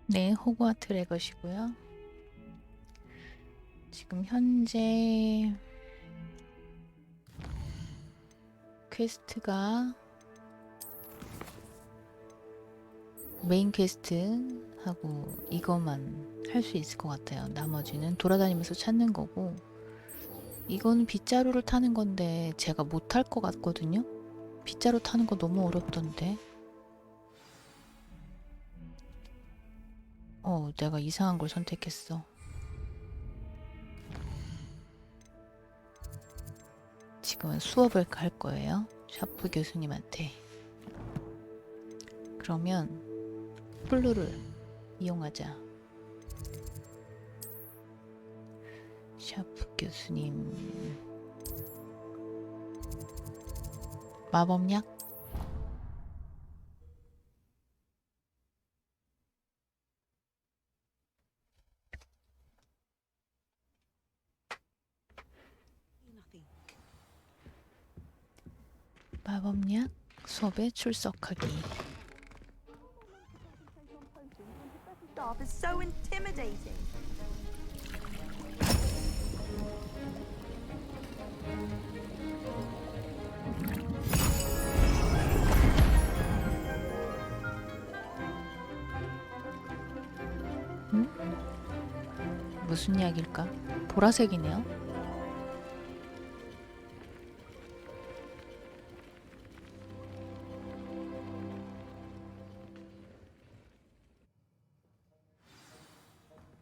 네, 호그와트 레거시고요. 지금 현재 퀘스트가 메인 퀘스트하고 이것만 할 수 있을 것 같아요. 나머지는 돌아다니면서 찾는 거고, 이거는 빗자루를 타는 건데 제가 못할 것 같거든요. 빗자루 타는 거 너무 어렵던데. 내가 이상한 걸 선택했어. 지금은 수업을 할 거예요. 샤프 교수님한테. 그러면 플루를 이용하자. 샤프 교수님. 마법약? 마법약 수업에 출석하기. Is so intimidating. 무슨 약일까? 보라색이네요.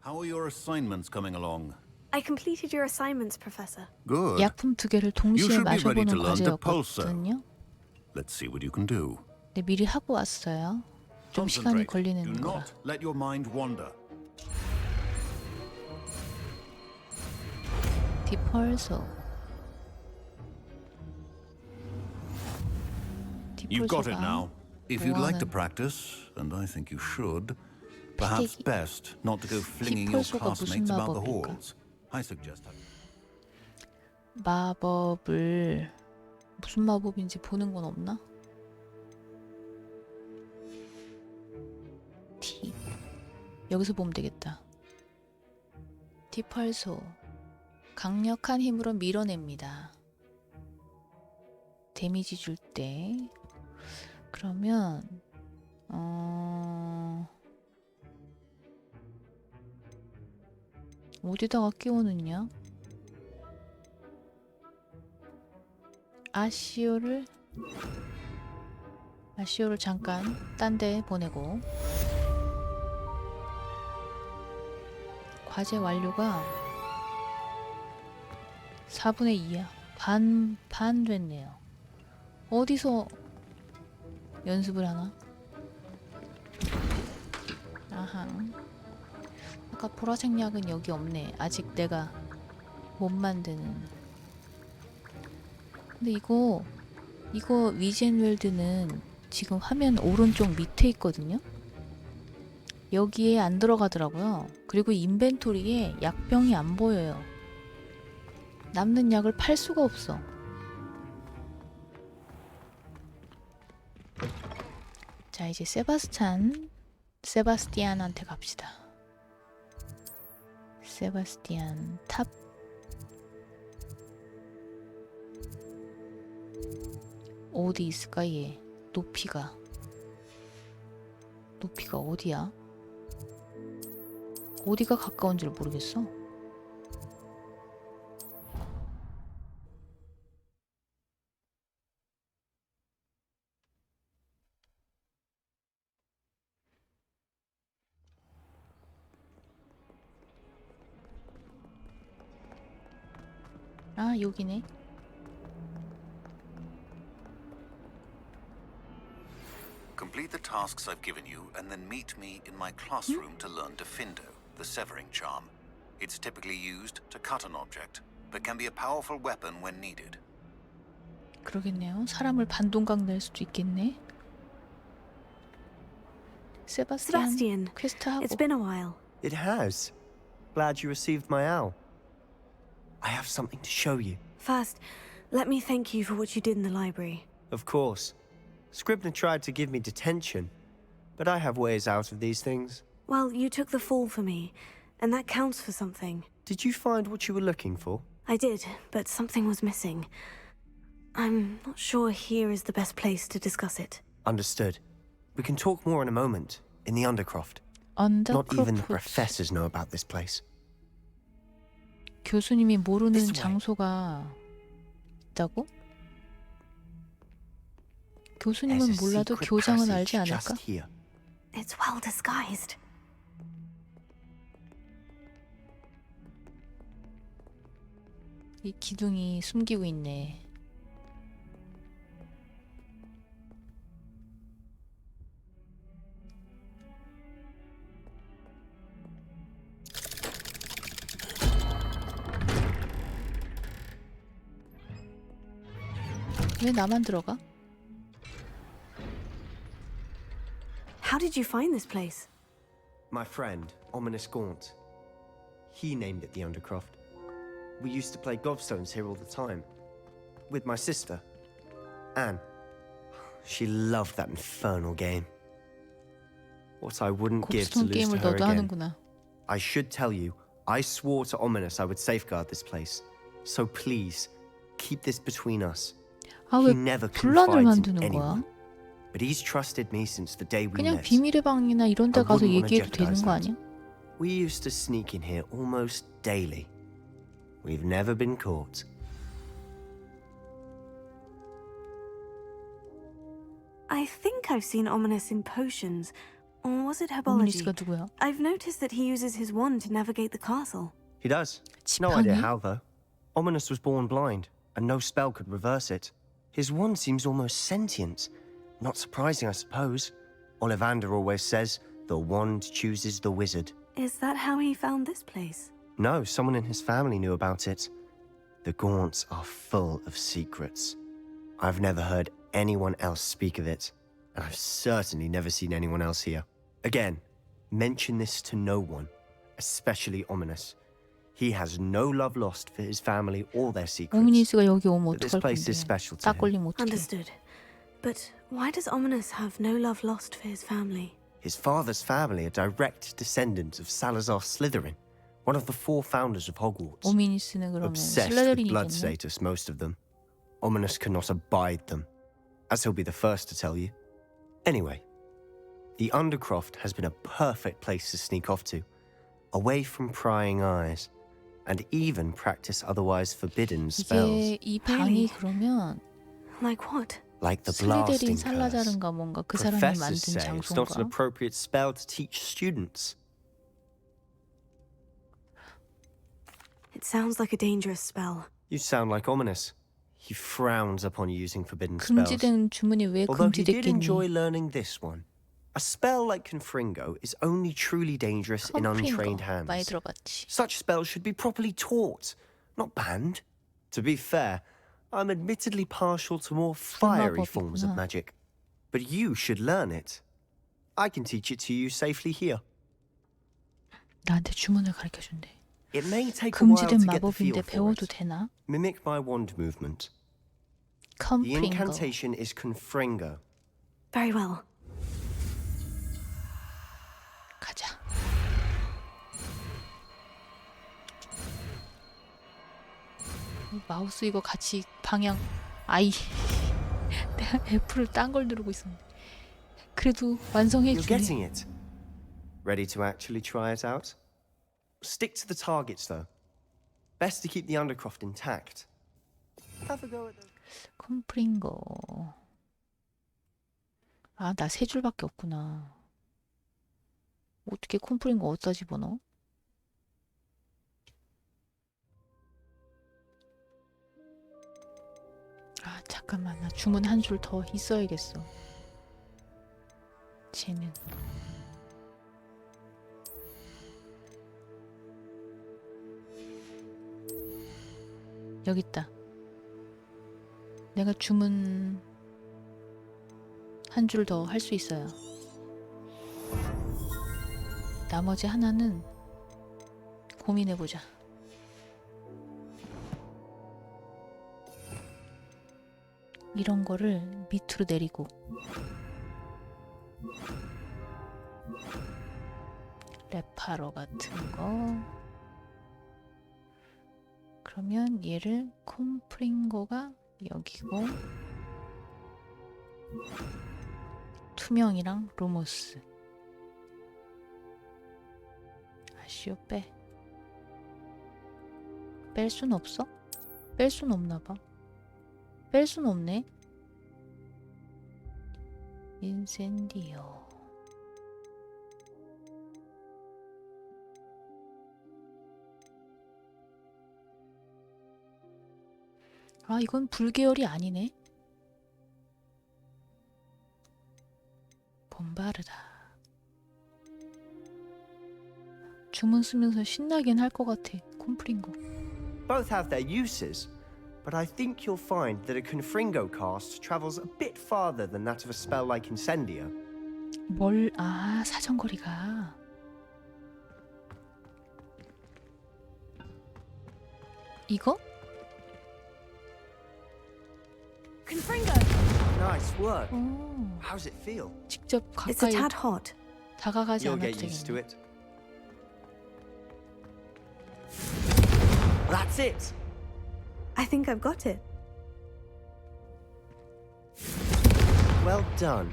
How are your assignments coming along? I completed your assignments, Professor. Good. 약품 2개를 You 동시에 should be ready to 마셔보는 learn Diperso. 과제였거든요. Let's see what you can do. 네, 미리 하고 왔어요. 좀 시간이 Concentrate. 걸리는 Do 거라. not let your mind wander. 디펄소. You've got it 디펄소가 now. If you'd like to 뭐하는 practice, and I think you should, perhaps 피기- best not to go flinging your 디펄소가 무슨 classmates about the 마법일까? halls. I suggest that. 마법을 무슨 마법인지 보는 건 없나? 티. 여기서 보면 되겠다. 디펄소. 강력한 힘으로 밀어냅니다. 데미지 줄 때. 그러면 어디다가 끼워놓냐? 아시오를 잠깐 딴 데 보내고. 과제 완료가 4분의 2야. 반 됐네요. 어디서 연습을 하나? 아하. 아까 보라색 약은 여기 없네. 아직 내가 못 만드는. 근데 이거 위젠웰드는 지금 화면 오른쪽 밑에 있거든요. 여기에 안 들어가더라고요. 그리고 인벤토리에 약병이 안 보여요. 남는 약을 팔 수가 없어. 자, 이제 세바스티안한테 갑시다. 세바스티안 탑. 어디 있을까 얘? 높이가 어디야? 어디가 가까운지를 모르겠어. 아, 여기네. Complete the tasks I've given you, and then meet me in my classroom to learn Defindo, the severing charm. It's typically used to cut an object, but can be a powerful weapon when needed. 그러겠네요. 사람을 반동강 낼 수도 있겠네. 세바스티안 Sebastian, 퀘스트하고. it's been a while. It has. Glad you received my owl. I have something to show you. First, let me thank you for what you did in the library. Of course. Scribner tried to give me detention, but I have ways out of these things. Well, you took the fall for me, and that counts for something. Did you find what you were looking for? I did, but something was missing. I'm not sure here is the best place to discuss it. Understood. We can talk more in a moment, in the Undercroft. Not even the 언더크로프트. professors know about this place. 교수님이 모르는 This way. 장소가 있다고? There's 교수님은 a 몰라도 secret 교장은 알지 passage 않을까? just here. It's well disguised. 이 기둥이 숨기고 있네. 왜 나만 들어가? How did you find this place? My friend, Ominous Gaunt. He named it the Undercroft. We used to play gobstones here all the time. With my sister, Anne. She loved that infernal game. What I wouldn't give to 곱스톤 lose to 게임을 her 너도 again. 하는구나. I should tell you, I swore to Ominous I would safeguard this place. So please, keep this between us. 아, He 왜 never 분란을 confides in 만드는 거야? anyone. But he's trusted me since the day we 그냥 met. 비밀의 방이나 이런 데 I 가서 wouldn't wanna 얘기해도 되는 jeopardize 거 that. 아니야? We used to sneak in here almost daily. We've never been caught. I think I've seen Ominous in potions. Or was it herbology? 오미니스가 누구야? I've noticed that he uses his wand to navigate the castle. He does. No idea 지팡이? how, though. Ominous was born blind, and no spell could reverse it. His wand seems almost sentient. Not surprising, I suppose. Ollivander always says, the wand chooses the wizard. Is that how he found this place? No, someone in his family knew about it. The Gaunts are full of secrets. I've never heard anyone else speak of it, and I've certainly never seen anyone else here. Again, mention this to no one, especially Ominous. He has no love lost for his family or their secrets. 오미니스가 여기 오면 But this 어떡할 place is 건데? special to 딱 him. 걸리면 어떡해? Understood. But why does Ominous have no love lost for his family? His father's family are direct descendants of Salazar Slytherin, one of the 4 founders of Hogwarts. 오미니스는 그러면 Obsessed with blood 슬라데린이겠네? status, most of them. Ominous cannot abide them, as he'll be the first to tell you. Anyway, the Undercroft has been a perfect place to sneak off to, away from prying eyes, and even practice otherwise forbidden spells, 이게 이 방이 그러면 Like what? like the 슬리데린 blasting curse. 살라자른가 뭔가 그 사람이 Professors 만든 say it's not an 장소인가? appropriate spell to teach students. It sounds like a dangerous spell. You sound like Ominous. He frowns upon using forbidden spells. 금지된 주문이 왜 Although he did enjoy 금지됐겠니? learning this one. A spell like 콘프링고 is only truly dangerous in untrained 컴프링고 많이 hands. 들어봤지. Such spells should be properly taught, not banned. To be fair, I'm admittedly partial to more fiery forms of 불마법이구나. magic. But you should learn it. I can teach it to you safely here. 나한테 주문을 가르쳐준대. It may take a while 금지된 to get the feel 마법인데 for 배워도 it. 되나? Mimic my wand movement. The 컴프링고. incantation is 콘프링고. Very well. 가자. 이 마우스 이거 같이 방향 아이 내가 F를 딴 걸 누르고 있었는데 그래도 완성해 You're 주네. getting it. Ready to actually try it out? Stick to the targets, though. Best to keep the Undercroft intact. Have a go at them. 컴프링고. 아, 나 3줄밖에 없구나. 어떻게 컴프링고 어디다 집어넣어? 아, 잠깐만. 나 주문 한 줄 더 있어야겠어. 쟤는. 여기 있다. 내가 주문 한 줄 더 할 수 있어요. 나머지 하나는 고민해보자. 이런 거를 밑으로 내리고 레파러 같은 거. 그러면 얘를 콘프링고가 여기고 투명이랑 루모스. 아쉬워 빼. 뺄 순 없어? 뺄 순 없나봐. 뺄 순 없네. 인센디오. 아, 이건 불계열이 아니네. bombarda. 주문 쓰면서 신나긴 할 것 같아. 콘프링고. Both have their uses, but I think you'll find that a Confringo cast travels a bit farther than that of a spell like Incendio. 사정거리가. 이거? Confringo! Nice work. 오, How's it feel? 직접 It's a 가까이 tad hot. 다가가지 You'll 않아도 get used to 되겠네. it. That's it. I think I've got it. Well done.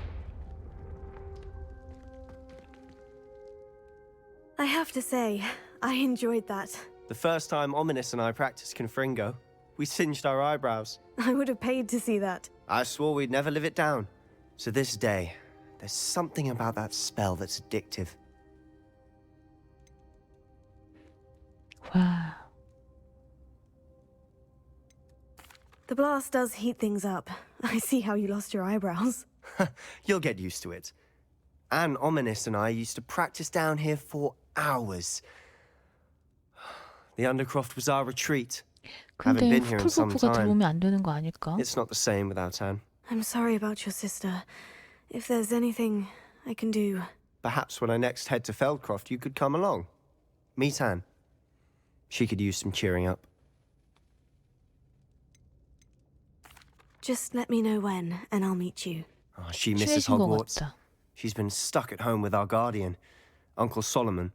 I have to say, I enjoyed that. The first time Ominous and I practiced Confringo, we singed our eyebrows. I would have paid to see that. I swore we'd never live it down. So this day, there's something about that spell that's addictive. 와, The blast does heat things up. I see how you lost your eyebrows. You'll get used to it. Anne, Ominous and I used to practice down here for hours. The Undercroft was our retreat. Haven't 근데 been here in some 후플버프가 time. 들어오면 안 되는 거 아닐까? It's not the same without Anne. I'm sorry about your sister. If there's anything I can do... Perhaps when I next head to Feldcroft, you could come along. Meet Anne. She could use some cheering up. Just let me know when, and I'll meet you. Oh, she misses 친해진 것 Hogwarts. 같다. She's been stuck at home with our guardian, Uncle Solomon.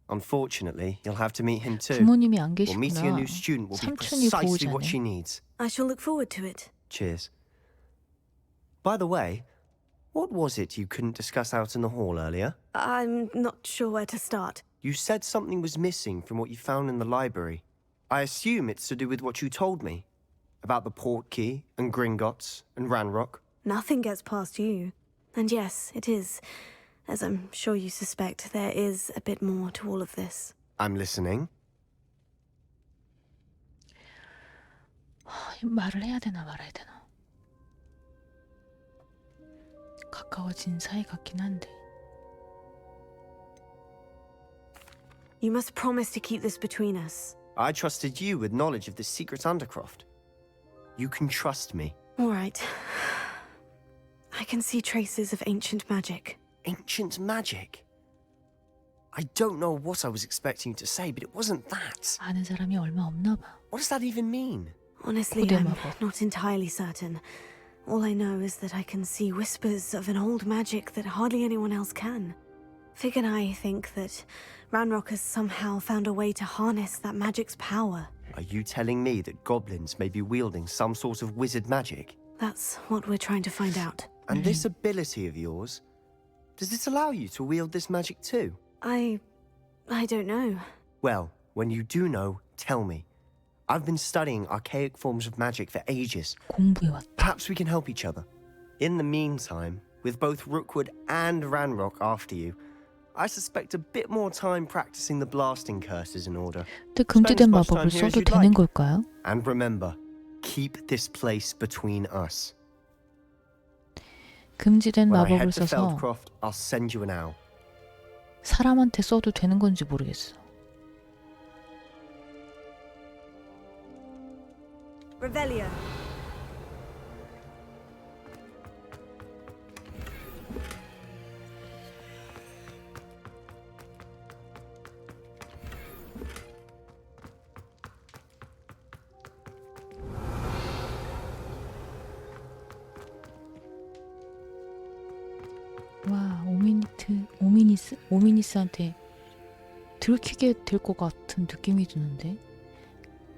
Unfortunately, you'll have to meet him too. 부모님이 안 Well, meeting a 계시구나. new student will be 삼촌이 precisely what 보호자네. she needs. I shall look forward to it. Cheers. By the way, what was it you couldn't discuss out in the hall earlier? I'm not sure where to start. You said something was missing from what you found in the library. I assume it's to do with what you told me about the Portkey and Gringotts and Ranrock. Nothing gets past you. And yes, it is. As I'm sure you suspect, there is a bit more to all of this. I'm listening. 말을 해야 되나 말아야 되나. 가까워진 사이 같긴 한데. You must promise to keep this between us. I trusted you with knowledge of the secret Undercroft. You can trust me. All right. I can see traces of ancient magic. Ancient magic? I don't know what I was expecting to say, but it wasn't that. 아는 사람이 얼마 없나 봐. What does that even mean? Honestly, 고대 I'm 마법. not entirely certain. All I know is that I can see whispers of an old magic that hardly anyone else can. Fig and I think that Ranrock has somehow found a way to harness that magic's power. Are you telling me that goblins may be wielding some sort of wizard magic? That's what we're trying to find out. And this ability of yours, does it allow you to wield this magic too? I don't know. Well, when you do know, tell me. I've been studying archaic forms of magic for ages. 공부해왔다. Perhaps we can help each other. In the meantime, with both Rookwood and Ranrock after you, I suspect a bit more time practicing the blasting curse is in order. 근데 금지된 Spend as much 마법을 time here as 써도 you'd 되는 like. 걸까요? And remember, keep this place between us. 금지된 When I 마법을 head to 써서 Feldcroft, I'll send you an owl. 사람한테 써도 되는 건지 모르겠어. Revelio. 와, 오미니스한테 들키게 될 것 같은 느낌이 드는데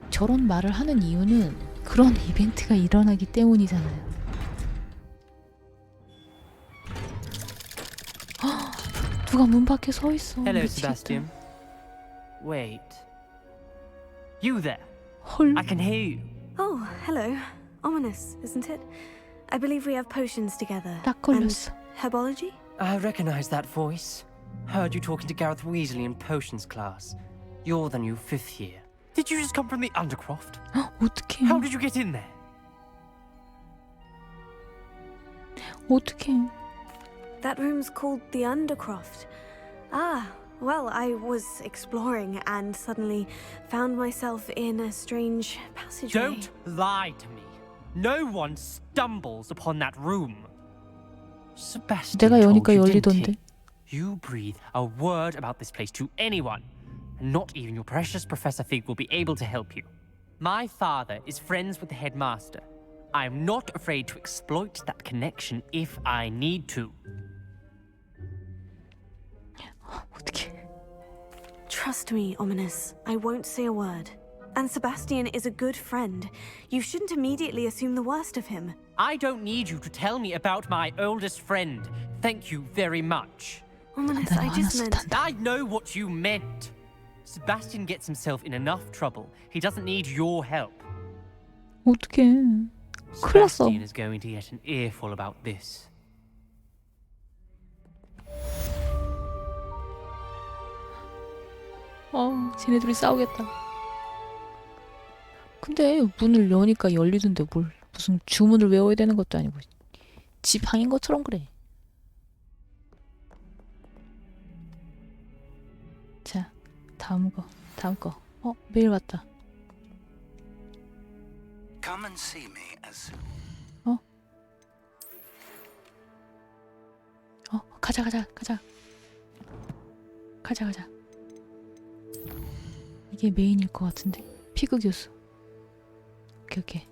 저런 말을 하는 이유는 그런 이벤트가 일어나기 때문이잖아요. 헉, 누가 문 밖에 서 있어. Hello, 미치겠다. Sebastian. Wait. You there? 헐. I can hear you. Oh, hello. Ominous, isn't it? I believe we have potions together. 딱 걸렸어. And herbology? I recognize that voice. Heard you talking to Gareth Weasley in potions class. You're the new 5th year. Did you just come from the Undercroft? 헉, 어떡해. How did you get in there? 어떡해. That room's called the Undercroft. Ah, well, I was exploring and suddenly found myself in a strange passageway. Don't lie to me. No one stumbles upon that room. Sebastian 내가 told 여니까 you, didn't 열리던데. he? You breathe a word about this place to anyone, and not even your precious Professor Fig will be able to help you. My father is friends with the headmaster. I'm not afraid to exploit that connection if I need to. 어떡해. Trust me, Ominous. I won't say a word. And Sebastian is a good friend. You shouldn't immediately assume the worst of him. I don't need you to tell me about my oldest friend. Thank you very much. Ominous, 단단히 I just 화났어, meant... 단단. I know what you meant. Sebastian gets himself in enough trouble. He doesn't need your help. 어떡해. 큰일 났어. Sebastian is going to get an earful about this. 쟤네들이 싸우겠다. 근데 문을 여니까 열리던데 뭘 무슨 주문을 외워야 되는 것도 아니고 지팡인 것처럼 그래. 자, 다음 거. 메일 왔다. Come and see me as soon. 가자. 이게 메인일 것 같은데. 피그 교수. 오케이.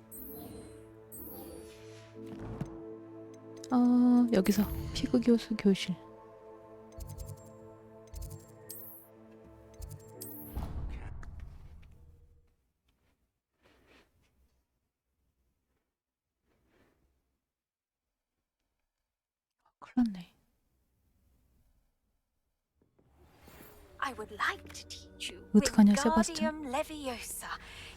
여기서 피그 교수 교실. 큰일 났네. I would like to teach you 어떡하냐, Wingardium 세바스찬? Leviosa.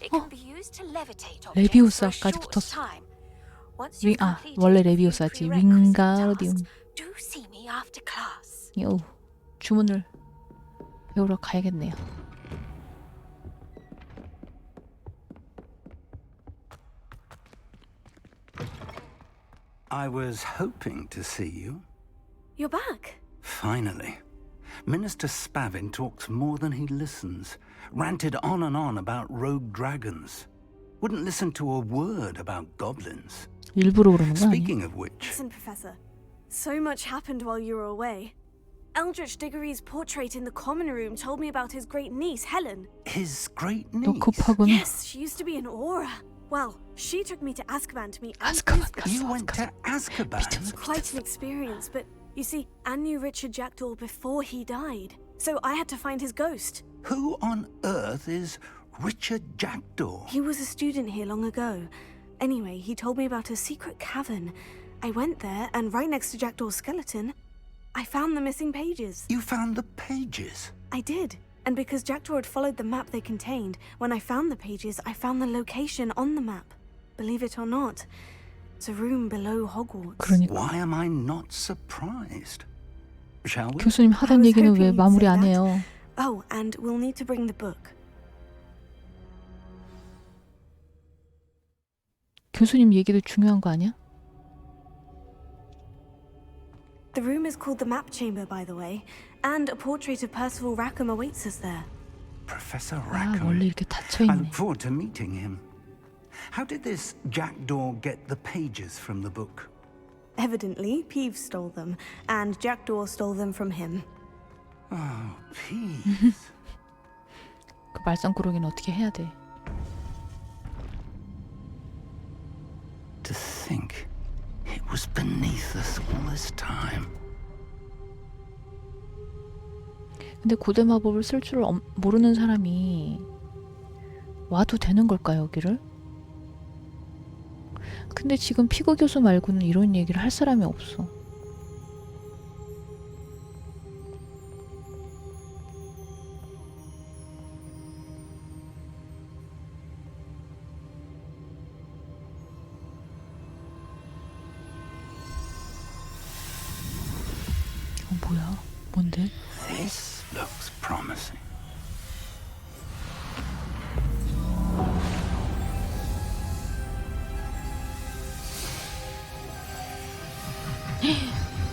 It can be used to levitate objects for a 레비오사까지 short 붙었어. time. Once you've completed 원래 a few 레비오사지. prerequisite 윙가르디움. tasks, do see me after class. 주문을 배우러 가야겠네요. I was hoping to see you. You're back. Finally. Minister Spavin talks more than he listens. Ranted on and on about rogue dragons. Wouldn't listen to a word about goblins. 일부러 그러는 거 아니야? Speaking of which, Listen, Professor. So much happened while you were away. Eldritch Diggory's portrait in the common room told me about his great niece, Helen. his great 너 niece. 급하구나. Yes, she used to be an aura. Well, she took me to Azkaban to meet Anne. 아스카반 You 갔어. went to Azkaban? Quite an experience, but you see, Anne knew Richard Jackdaw before he died. So I had to find his ghost. Who on earth is Richard Jackdaw? He was a student here long ago. Anyway, he told me about a secret cavern. I went there, and right next to Jackdaw's skeleton, I found the missing pages. You found the pages? I did. And because Jackdaw had followed the map they contained, when I found the pages, I found the location on the map. Believe it or not, it's a room below Hogwarts. 그러니까 Why am I not surprised? Shall we? 교수님 I 하던 was 얘기는 hoping 왜 you'd 마무리 say 안 that. 해요? Oh, and we'll need to bring the book. 교수님 얘기도 중요한 거 아니야? The room is called the Map Chamber, by the way, and a portrait of Percival Rackham awaits us there. Professor 아, Rackham. 원래 이렇게 닫혀 I 있네. look forward to meeting him. How did this Jackdaw get the pages from the book? Evidently, Peeves stole them, and Jackdaw stole them from him. Oh, Peeves. 그 말썽꾸러기는 어떻게 해야 돼? To think it was beneath us all this time. 근데 고대 마법을 쓸 줄 모르는 사람이 와도 되는 걸까요, 여기를? 근데 지금 피그 교수 말고는 이런 얘기를 할 사람이 없어. 뭐야? 뭔데? This looks promising.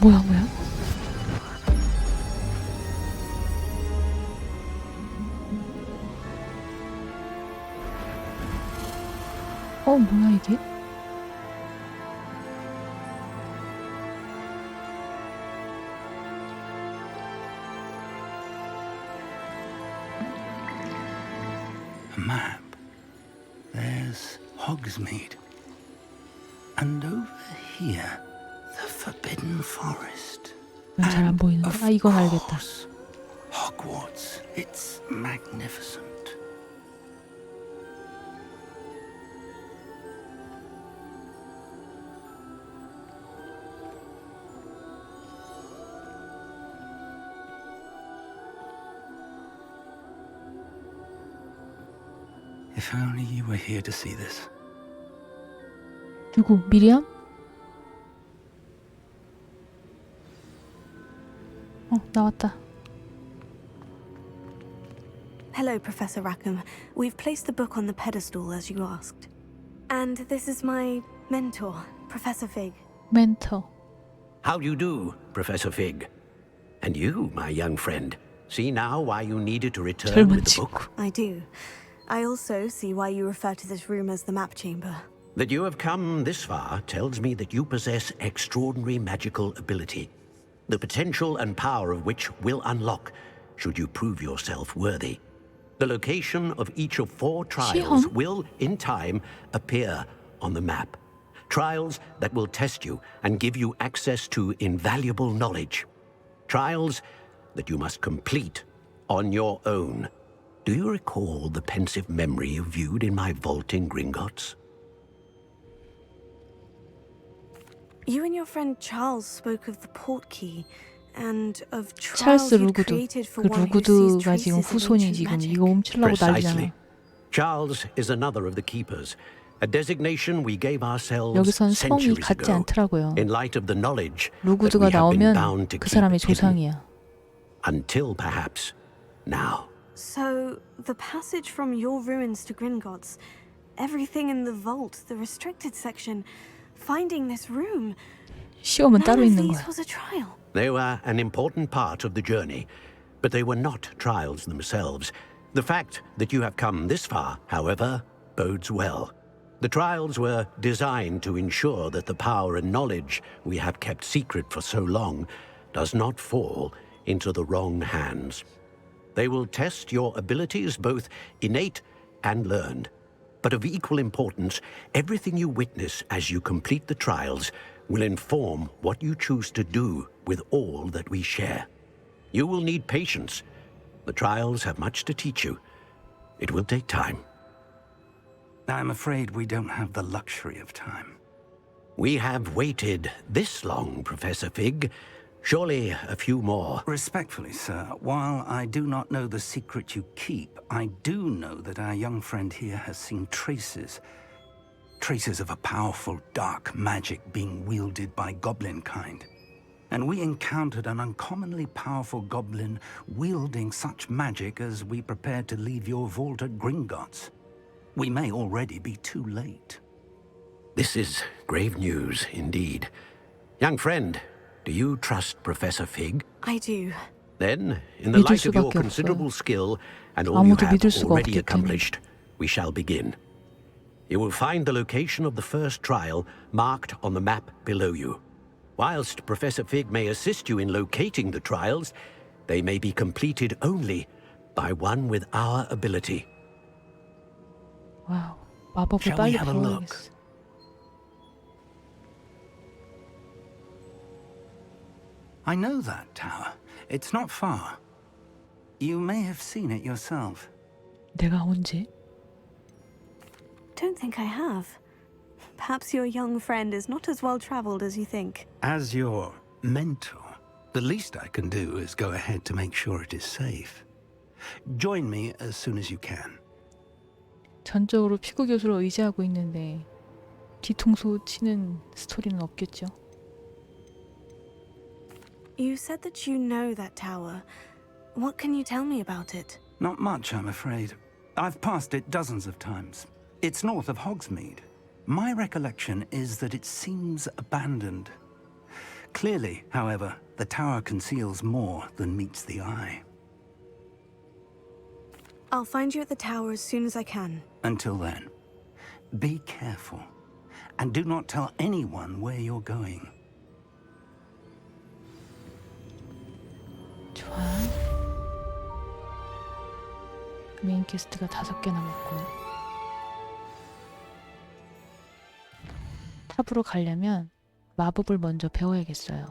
뭐야? 뭐야 이게? A map. There's Hogsmeade. And over here, the Forbidden Forest. 잘 안 보이는데. 아, 이건 알겠다. course, Hogwarts. It's magnificent. If only you were here to see this. 누구? 미리암? 나왔다. Hello, Professor Rackham. We've placed the book on the pedestal as you asked. And this is my mentor, Professor Fig. 멘토. How do you do, Professor Fig? And you, my young friend, see now why you needed to return 젊은 with the 친구. book? I do. I also see why you refer to this room as the map chamber. That you have come this far tells me that you possess extraordinary magical ability, the potential and power of which will unlock should you prove yourself worthy. The location of each of 4 trials 시험? will, in time, appear on the map. Trials that will test you and give you access to invaluable knowledge. Trials that you must complete on your own. Do you recall the pensive memory you viewed in my vault in Gringotts? You and your friend Charles spoke of the portkey and of 찰스 trials you'd 루구드. created for 그 one who sees 루구드가 지금 traces of 후손이 ancient 지금 magic. 이거 훔치려고 난리잖아. Precisely. Charles is another of the keepers, a designation we gave ourselves 여기선 성이 centuries 같지 ago. 않더라고요. In light of the knowledge that 루구드가 we have been bound 나오면 to 그 keep 사람의 hidden, 조상이야. until perhaps now. So, the passage from your ruins to Gringotts, everything in the vault, the restricted section, finding this room, 시험은 none 따로 of 있는 these 거야. was a trial. They were an important part of the journey, but they were not trials themselves. The fact that you have come this far, however, bodes well. The trials were designed to ensure that the power and knowledge we have kept secret for so long does not fall into the wrong hands. They will test your abilities, both innate and learned. But of equal importance, everything you witness as you complete the trials will inform what you choose to do with all that we share. You will need patience. The trials have much to teach you. It will take time. I'm afraid we don't have the luxury of time. We have waited this long, Professor Fig. Surely a few more. Respectfully, sir, while I do not know the secret you keep, I do know that our young friend here has seen traces of a powerful dark magic being wielded by goblin kind. And we encountered an uncommonly powerful goblin wielding such magic as we prepared to leave your vault at Gringotts. We may already be too late. This is grave news indeed. Young friend, do you trust Professor Fig? I do. Then, in the 믿을 light of your 수밖에 considerable 없어요. skill and all you 아무도 have 믿을 수가 already 없기 때문에. accomplished, we shall begin. You will find the location of the first trial marked on the map below you. Whilst Professor Fig may assist you in locating the trials, they may be completed only by one with our ability. 와우, 마법을 Shall we 빨리 have a look? 배워야겠어. I know that tower. It's not far. You may have seen it yourself. 내가 언제? Don't think I have. Perhaps your young friend is not as well traveled as you think. As your mentor, the least I can do is go ahead to make sure it is safe. Join me as soon as you can. 전적으로 피그 교수를 의지하고 있는데 뒤통수 치는 스토리는 없겠죠. You said that you know that tower. What can you tell me about it? Not much, I'm afraid. I've passed it dozens of times. It's north of Hogsmeade. My recollection is that it seems abandoned. Clearly, however, the tower conceals more than meets the eye. I'll find you at the tower as soon as I can. Until then, be careful. And do not tell anyone where you're going. 좋아. 메인 퀘스트가 5개 남았고 탑으로 가려면 마법을 먼저 배워야겠어요.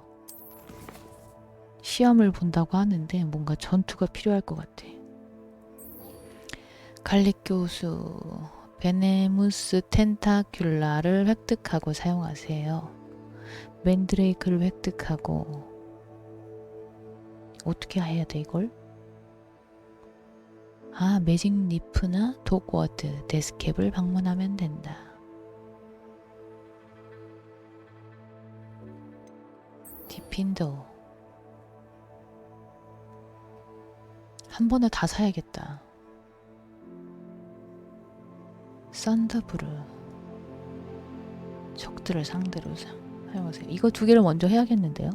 시험을 본다고 하는데 뭔가 전투가 필요할 것 같아. 갈릭교수 베네무스 텐타큘라를 획득하고 사용하세요. 만드레이크를 획득하고 어떻게 해야 돼 이걸? 아, 매직 리프나 호그와트 데스캡을 방문하면 된다. 디핀더 한 번에 다 사야겠다. 썬더브루 적들을 상대로 사용하세요. 이거 2개를 먼저 해야겠는데요.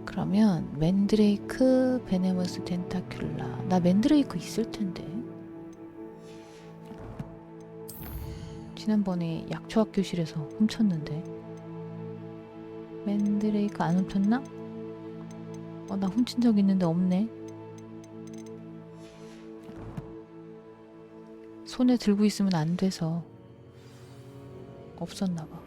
그러면 만드레이크, 베네무스 텐타큘라. 나 만드레이크 있을 텐데. 지난번에 약초학 교실에서 훔쳤는데. 만드레이크 안 훔쳤나? 나 훔친 적 있는데 없네. 손에 들고 있으면 안 돼서 없었나 봐.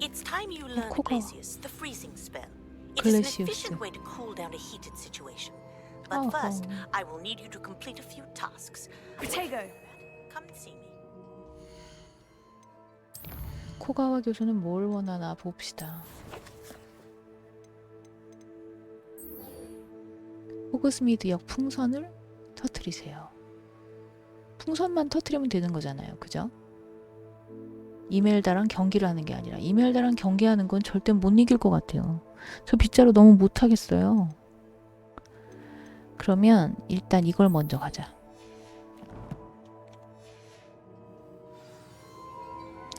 It's time you learn 코가 Glasius, the freezing spell. It is an 글래시우스. efficient way to cool down a heated situation. But first, I will need you to complete a few tasks. Protego! Come and see me. 코가와 교수는 뭘 원하나 봅시다. 호그스미드역 풍선을 터뜨리세요. 풍선만 터뜨리면 되는 거잖아요. 그죠? 이멜다랑 경기를 하는 게 아니라 이멜다랑 경기하는 건 절대 못 이길 것 같아요. 저 빗자루 너무 못하겠어요. 그러면 일단 이걸 먼저 가자.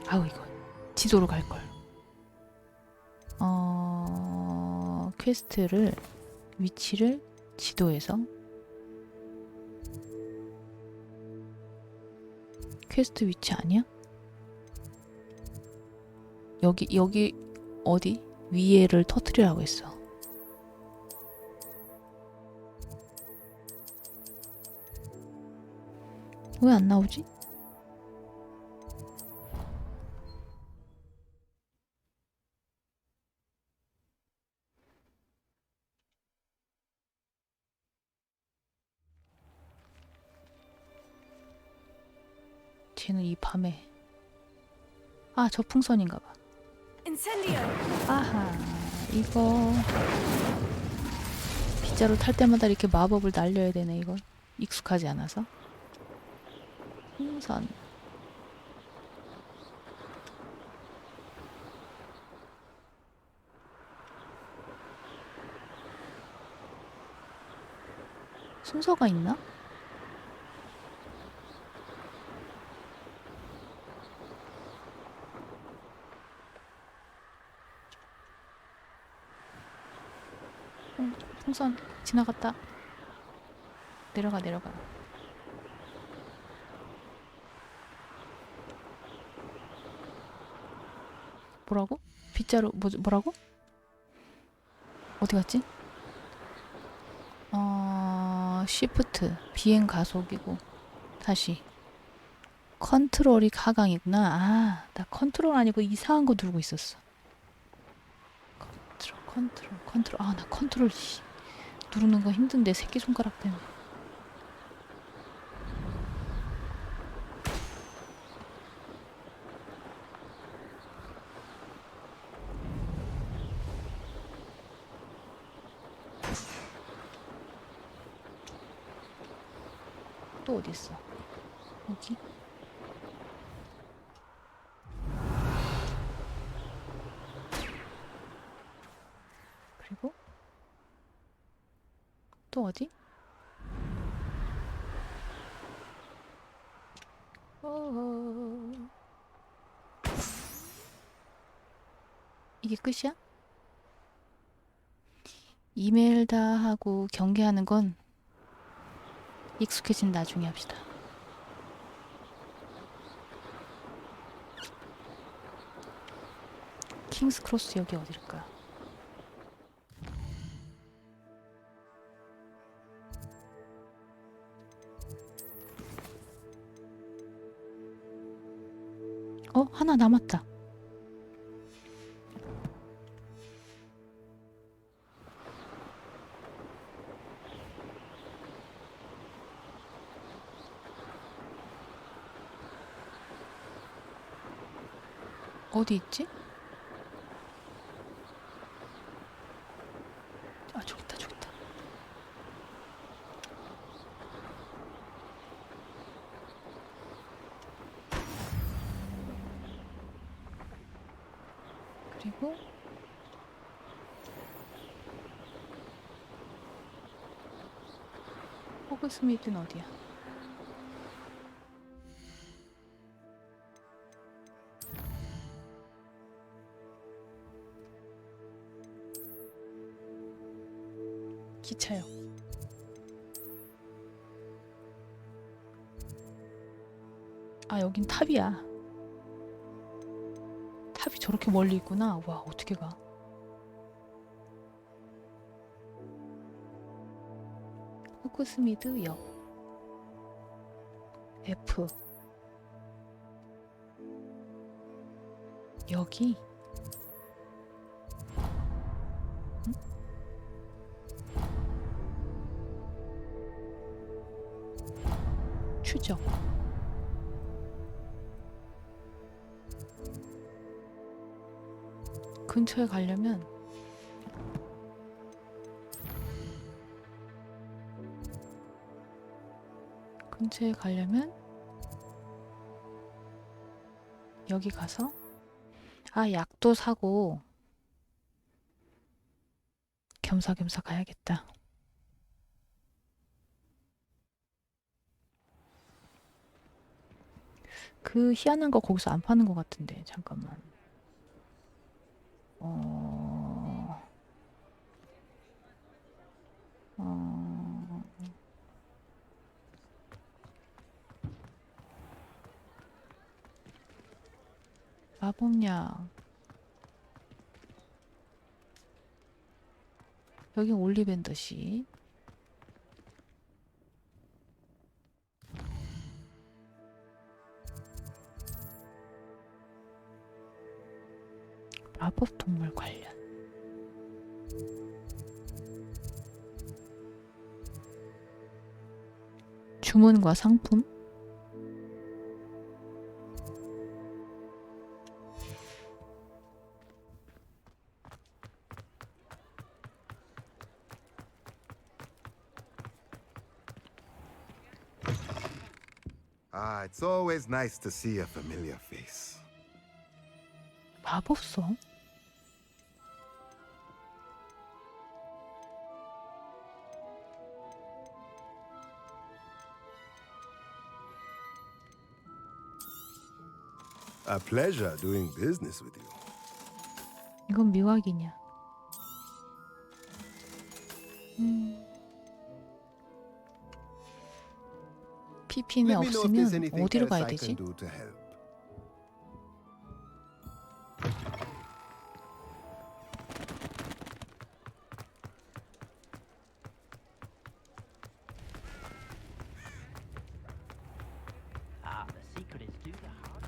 아우 이거 지도로 갈걸. 퀘스트를 위치를 지도에서 퀘스트 위치 아니야? 여기 어디? 위에를 터뜨리라고 했어. 왜 안 나오지? 쟤는 이 밤에 저 풍선인가 봐. Incendio! 아하, 이거 빗자루 탈 때마다 이렇게 마법을 날려야 되네. 이걸 익숙하지 않아서. 풍선. 순서가 있나? 풍선 지나갔다. 내려가. 뭐라고? 빗자루 뭐라고? 어디 갔지? 시프트 비행 가속이고 다시 컨트롤이 가강이구나. 나 컨트롤 아니고 이상한 거 누르고 있었어. 컨트롤. 나 컨트롤 누르는 거 힘든데 새끼손가락 때문에. 또 어디 있어? 여기? 그리고 또 어디? 이게 끝이야? 이메일 다 하고 경계하는 건 익숙해진 나중에 합시다. 킹스크로스 여기 어딜까? 하나 남았다. 어디 있지? 아, 저기 있다, 저기 있다. 그리고 호그스미드는 어디야? 기차요. 아, 여긴 탑이야. 탑이 저렇게 멀리 있구나. 와, 어떻게 가? 호그스미드역. F. 여기. 응? 추적. 근처에 가려면 여기 가서 약도 사고 겸사겸사 가야겠다. 그 희한한 거 거기서 안 파는 것 같은데. 잠깐만. 마법약. 여기 올리벤더시. 마법 동물 관련. 주문과 상품. It's always nice to see a familiar face. 마법성? A pleasure doing business with you. 이건 미확이냐? PP는 Let me know if there's 없으면 anything 어디로 else 가야 I 되지? can do to help. The secret is do the hard.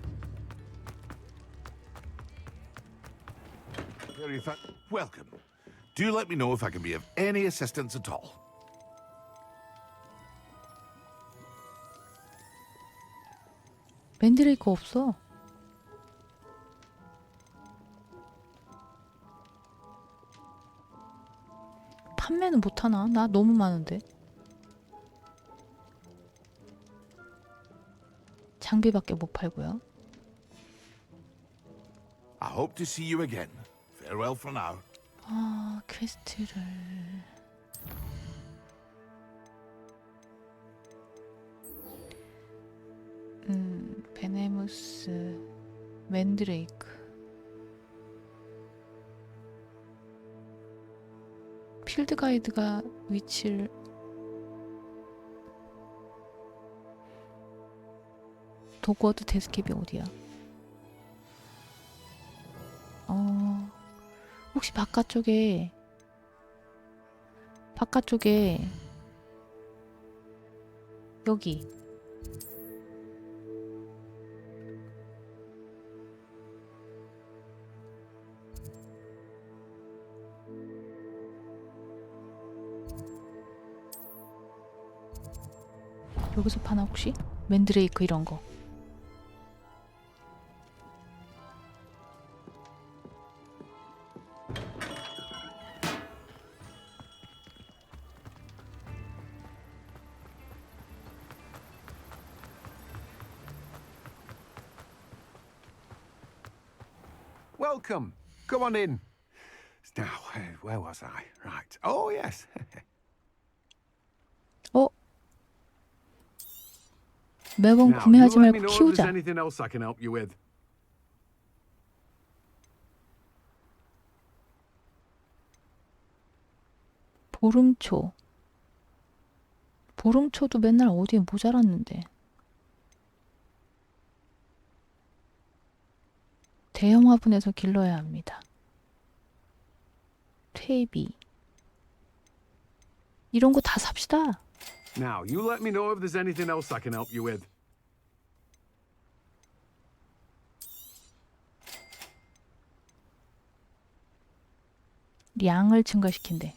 Welcome Do let me know if I can be of any assistance at all. 만드레이크 없어. 판매는 못하나? 나 너무 많은데. 장비밖에 못 팔고요. I hope to see you again. Farewell for now. 아, 퀘스트를... 베네무스, 만드레이크. 필드 가이드가 위치를 도그워트 데스캡이 어디야? 혹시 바깥쪽에 여기 여기서 파나 혹시? 만드레이크 이런 거. Welcome. Come on in. Now, where was I? Right. Oh, yes. 어? 매번 Now, you 구매하지 let me 말고 know if there's 키우자. anything else I can help you with. 보름초. 보름초도 맨날 어디에 모자랐는데. 대형 화분에서 길러야 합니다. 퇴비. 이런 거 다 삽시다. Now, you let me know if there's anything else I can help you with. 양을 증가시킨대.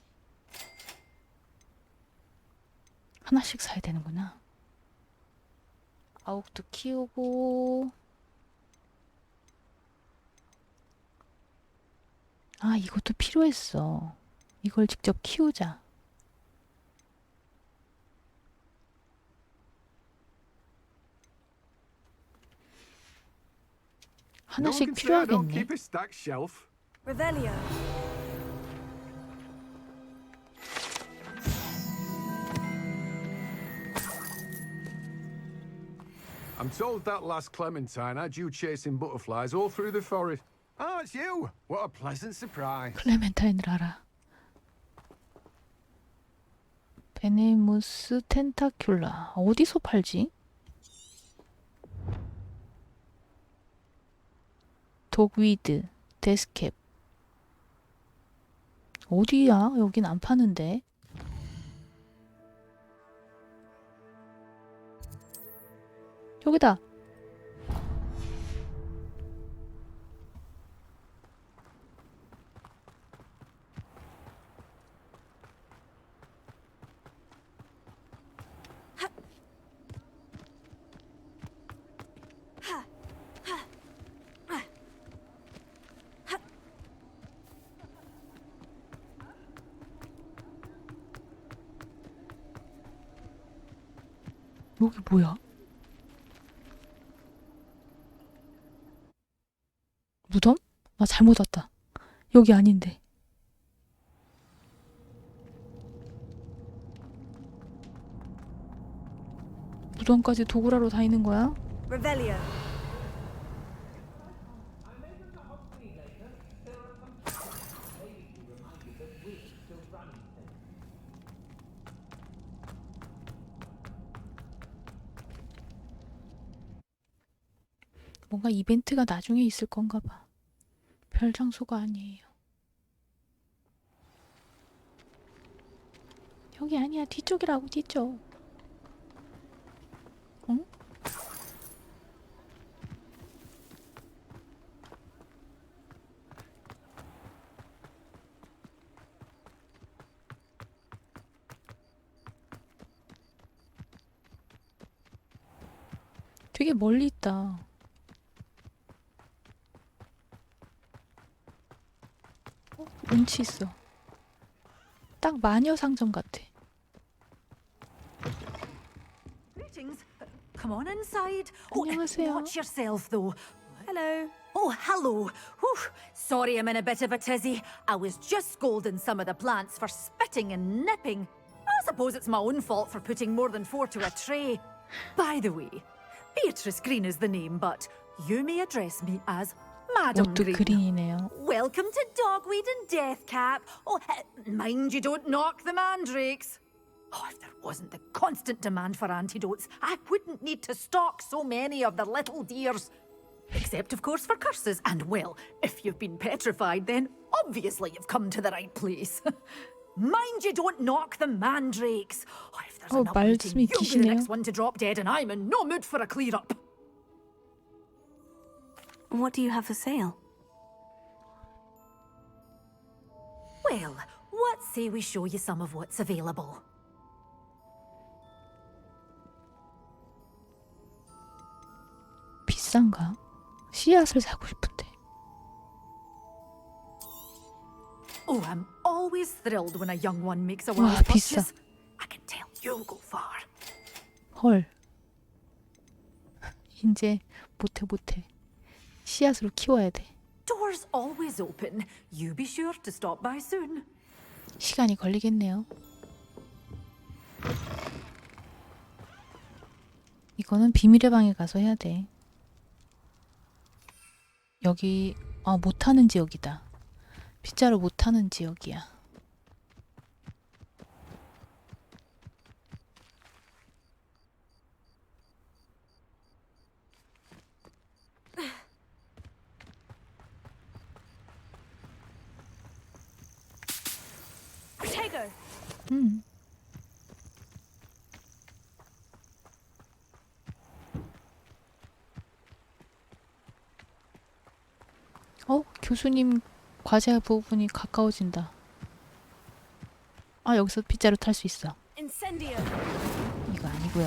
하나씩 사야 되는구나. 아욱도 키우고. 아, 이것도 필요했어. 이걸 직접 키우자. 하나씩 필요하겠네. Keep a stacked shelf. Revelio. I'm told that last Clementine had you chasing butterflies all through the forest. Oh, it's you! What a pleasant surprise. 클레멘타인을 알아. 베네무스 텐타큘라. 어디서 팔지? 독위드, 데스캡. 어디야? 여긴 안 파는데. 여기다. 여기 뭐야? 무덤? 나 잘못 왔다. 여기 아닌데. 무덤까지 도구라로 다니는 거야? Revelio. 뭔가 이벤트가 나중에 있을 건가 봐. 별 장소가 아니에요. 여기 아니야. 뒤쪽이라고, 뒤쪽. 응? 되게 멀리 있다. 운치 있어. 딱 마녀 상점 같아. Greetings. Come on inside. Oh, 안녕하세요. watch yourself, though. Hello. Oh, hello. Whew. Sorry I'm in a bit of a tizzy. I was just scolding some of the plants for spitting and nipping. I suppose it's my own fault for putting more than 4 to a tray. By the way, Beatrice Green is the name, but you may address me as Madam 옷도 Green. 그린이네요. Welcome to Dogweed and Deathcap. Oh, mind you don't knock the mandrakes. Oh, if there wasn't the constant demand for antidotes, I wouldn't need to stock so many of the little dears. Except, of course, for curses. And, well, if you've been petrified, then obviously you've come to the right place. Mind you don't knock the mandrakes. Oh, if there's an uprooting, 말씀이 you'll be the 기시네요. next one to drop dead, and I'm in no mood for a clear-up. What do you have for sale? Well, what say we show you some of what's available? 비싼가? 씨앗을 사고 싶은데. Oh, I'm always thrilled when a young one makes a 와, wise 비싸. purchase. I can tell you'll go far. 헐. 이제 못해. 씨앗으로 키워야 돼. Doors always open. You be sure to stop by soon. 시간이 걸리겠네요. 이거는 비밀의 방에 가서 해야 돼. 여기 못하는 지역이다. 빗자루 못하는 지역이야. 교수님 과제 부분이 가까워진다. 여기서 빗자루 탈 수 있어. 이거 아니고요.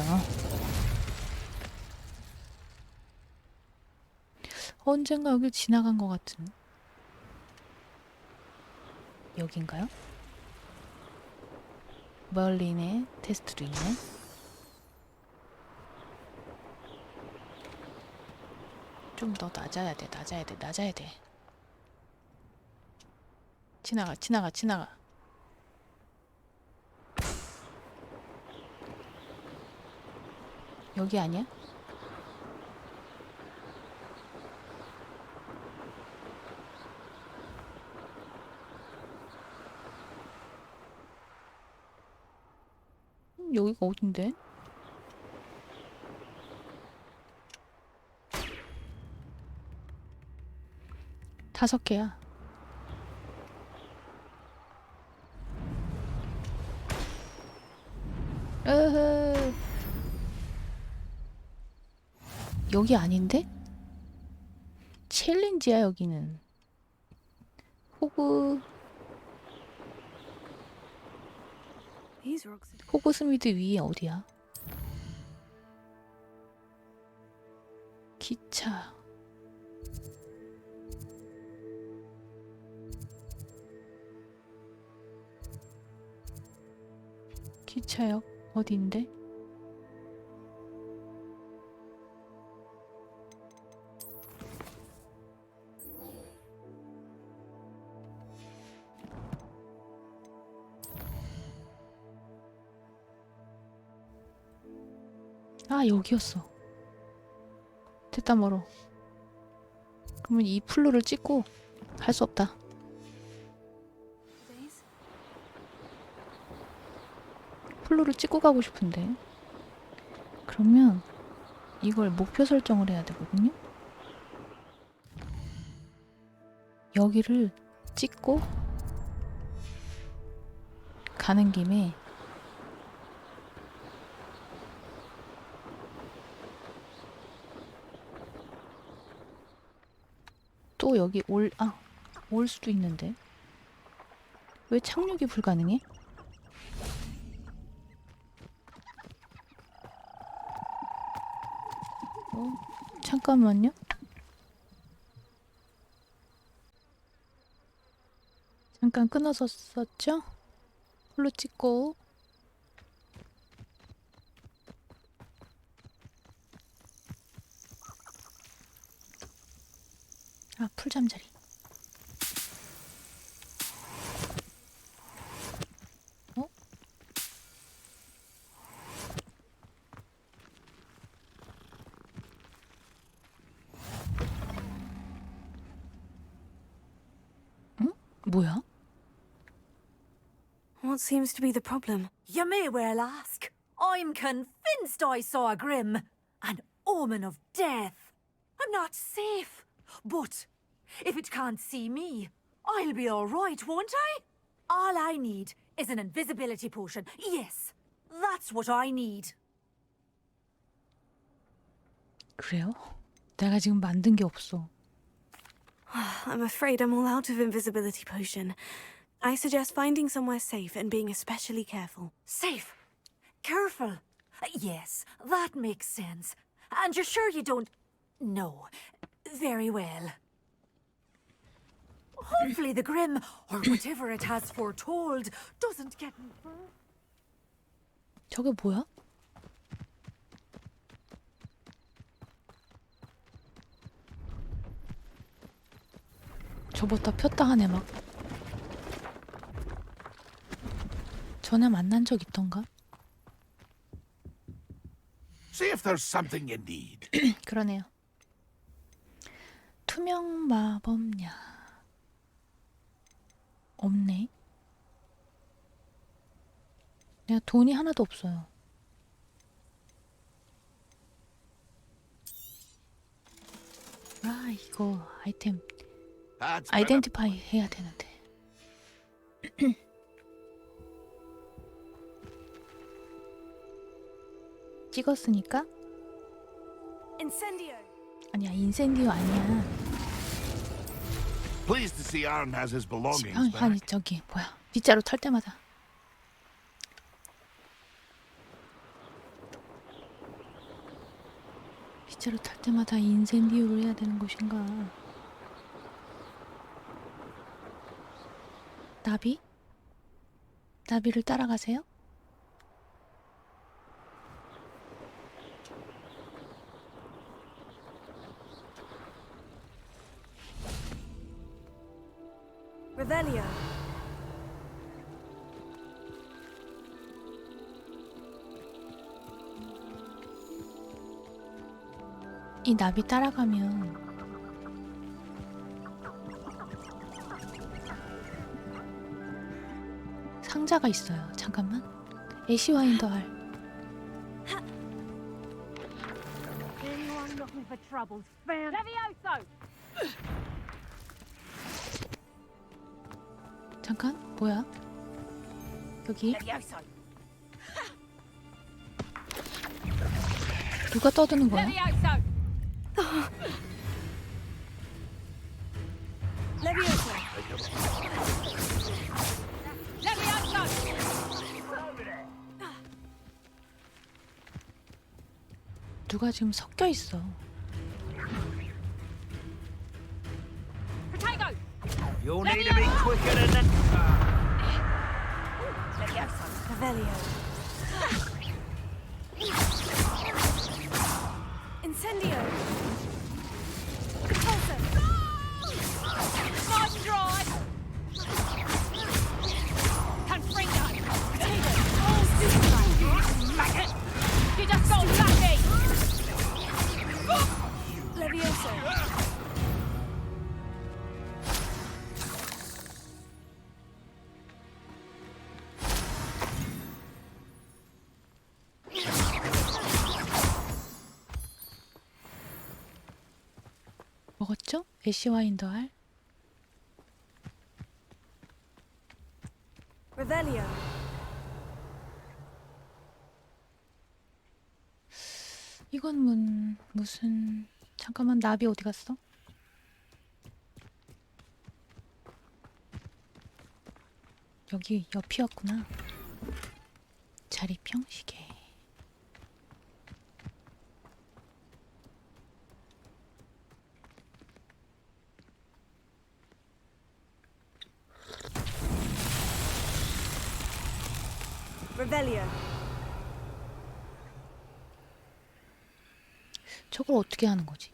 언젠가 여길 지나간 것 같은. 여긴가요? 멀리네. 테스트도 있네. 좀 더 낮아야 돼. 지나가. 여기 아니야? 여기가 어딘데? 다섯 개야. 여기 아닌데? 챌린지야 여기는. 호그스미드 위에 어디야? 기차. 기차역 어디인데? 여기였어. 됐다 멀어. 그러면 이 플로를 찍고 할 수 없다. 플로를 찍고 가고 싶은데. 그러면 이걸 목표 설정을 해야 되거든요. 여기를 찍고 가는 김에 또 여기 올 수도 있는데 왜 착륙이 불가능해? 잠깐만요. 잠깐 끊어졌었죠? 홀로 찍고. 아, 풀잠자리. 어? 응? 뭐야? What seems to be the problem? You may well ask. I'm convinced I saw a grim, an omen of death. I'm not safe, but if it can't see me, I'll be all right, won't I? All I need is an invisibility potion. Yes, that's what I need. 그래요? 내가 지금 만든 게 없어. I'm afraid I'm all out of invisibility potion. I suggest finding somewhere safe and being especially careful. Safe. Careful. Yes, that makes sense. And you're sure you don't... No. Very well. Hopefully the Grim, or whatever it has foretold, doesn't get me first. 저게 뭐야? 접었다 폈다 하네 막. 전에 만난 적 있던가? See if there's something you need. 그러네요. 투명 마법약 없네. 내가 돈이 하나도 없어요. 아, 이거 아이템 That's better. 아이덴티파이 해야 되는데. 찍었으니까? Incendio! 아니야, 인센디오 아니야. Pleased to see Aaron has his belongings 아니, back. 아니 저기 뭐야, 빗자루 털 때마다. 빗자루 탈 때마다 인센디오를 해야 되는 것인가? 나비? 나비를 따라가세요? Revelio. 이 나비 따라가면 상자가 있어요. 잠깐만. 애쉬와인더 알. Anyone looking for troubles, found Levioso! 잠깐, 뭐야? 여기 Levioso! 누가 떠드는 거야? Levioso! Levioso! Levioso! 누가 지금 섞여 있어. Potato! You'll need to be quicker than that. Levioso! Revelio. Incendio! Repulsor! Nice try! 콘프링고! Potato! Oh, super! Maggot! You just got lucky! Levioso! 먹었죠? 애쉬와인더 알. Revelio. 이건 무슨 잠깐만, 나비 어디 갔어? 여기 옆이었구나. 자리평 시계. Revelio. 저걸 어떻게 하는 거지?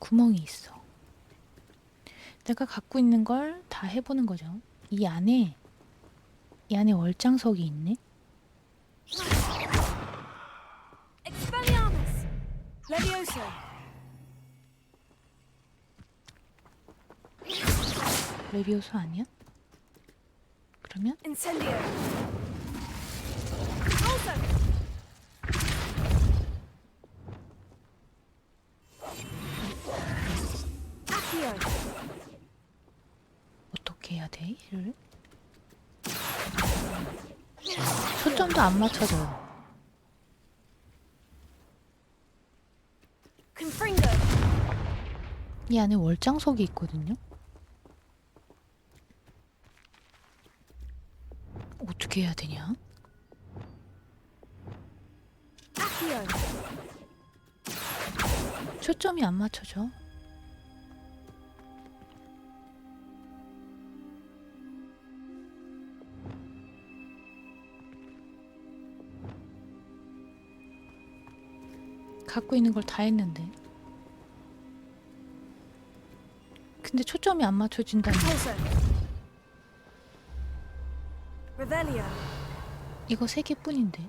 구멍이 있어. 내가 갖고 있는 걸 다 해보는 거죠. 이 안에 월장석이 있네? Expelliarmus. Levioso. 레비오소 아니야? 그러면? Incendio. Also. Accio. 어떻게 해야 돼? 이를? 초점도 안 맞춰져요. Confringo. 이 안에 월장석이 있거든요? 어떻게 해야 되냐? Accio. 초점이 안 맞춰져. 갖고 있는 걸 다 했는데. 근데 초점이 안 맞춰진다니. Also. Revelio. 이거 3개뿐인데.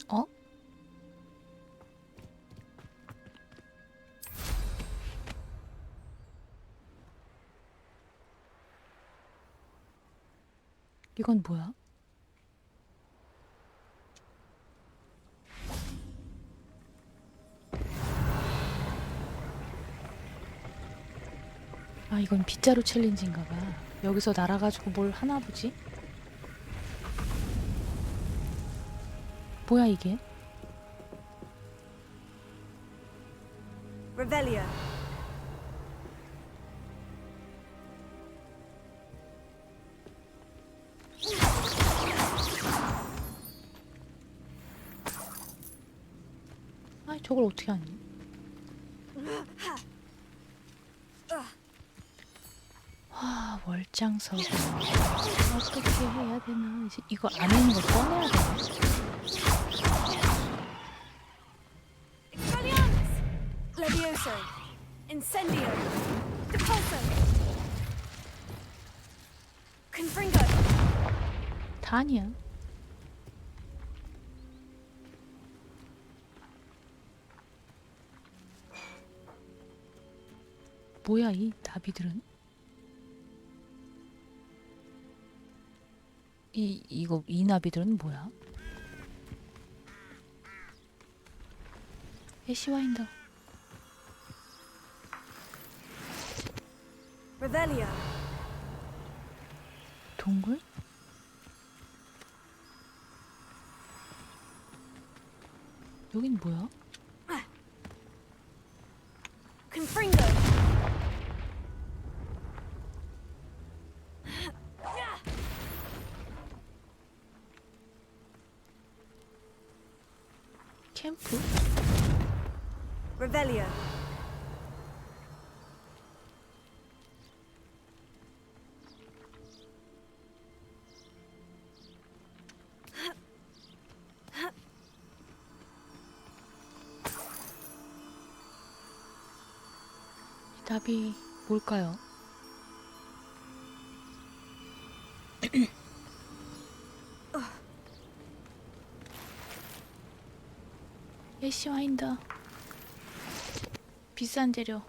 어? 이건 뭐야? 아, 이건 빗자루 챌린지인가 봐. 여기서 날아가지고 뭘 하나 보지? 뭐야 이게? Revelio. 아, 저걸 어떻게 하니? 와, 월장석. 어떻게 해야 되나? 이제 이거 안에 있는 거 꺼내야 되나? Expelliarmus. Levioso. Incendio. Di펄소. Confringo. 다 아니야. 뭐야 이 나비들은? 이 나비들은 뭐야? 애쉬와인더. Revelio. 동굴? 여긴 뭐야? Confringo. 캠프? Revelio. 이 답이 뭘까요? 애쉬와인더. 비싼 재료.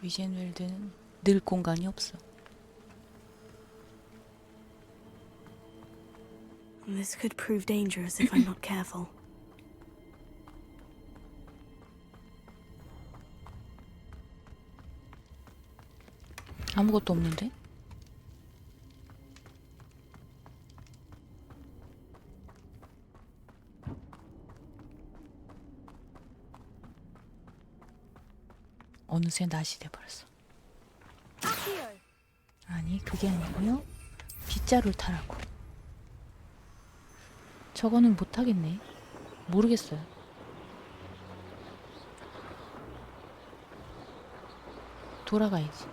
위젠웰드는 늘 공간이 없어. This could prove dangerous if I'm not careful. 아무것도 없는데? 어느새 낮이 돼버렸어. Accio. 아니, 그게 아니고요. 빗자루를 타라고. 저거는 못하겠네. 모르겠어요. 돌아가야지.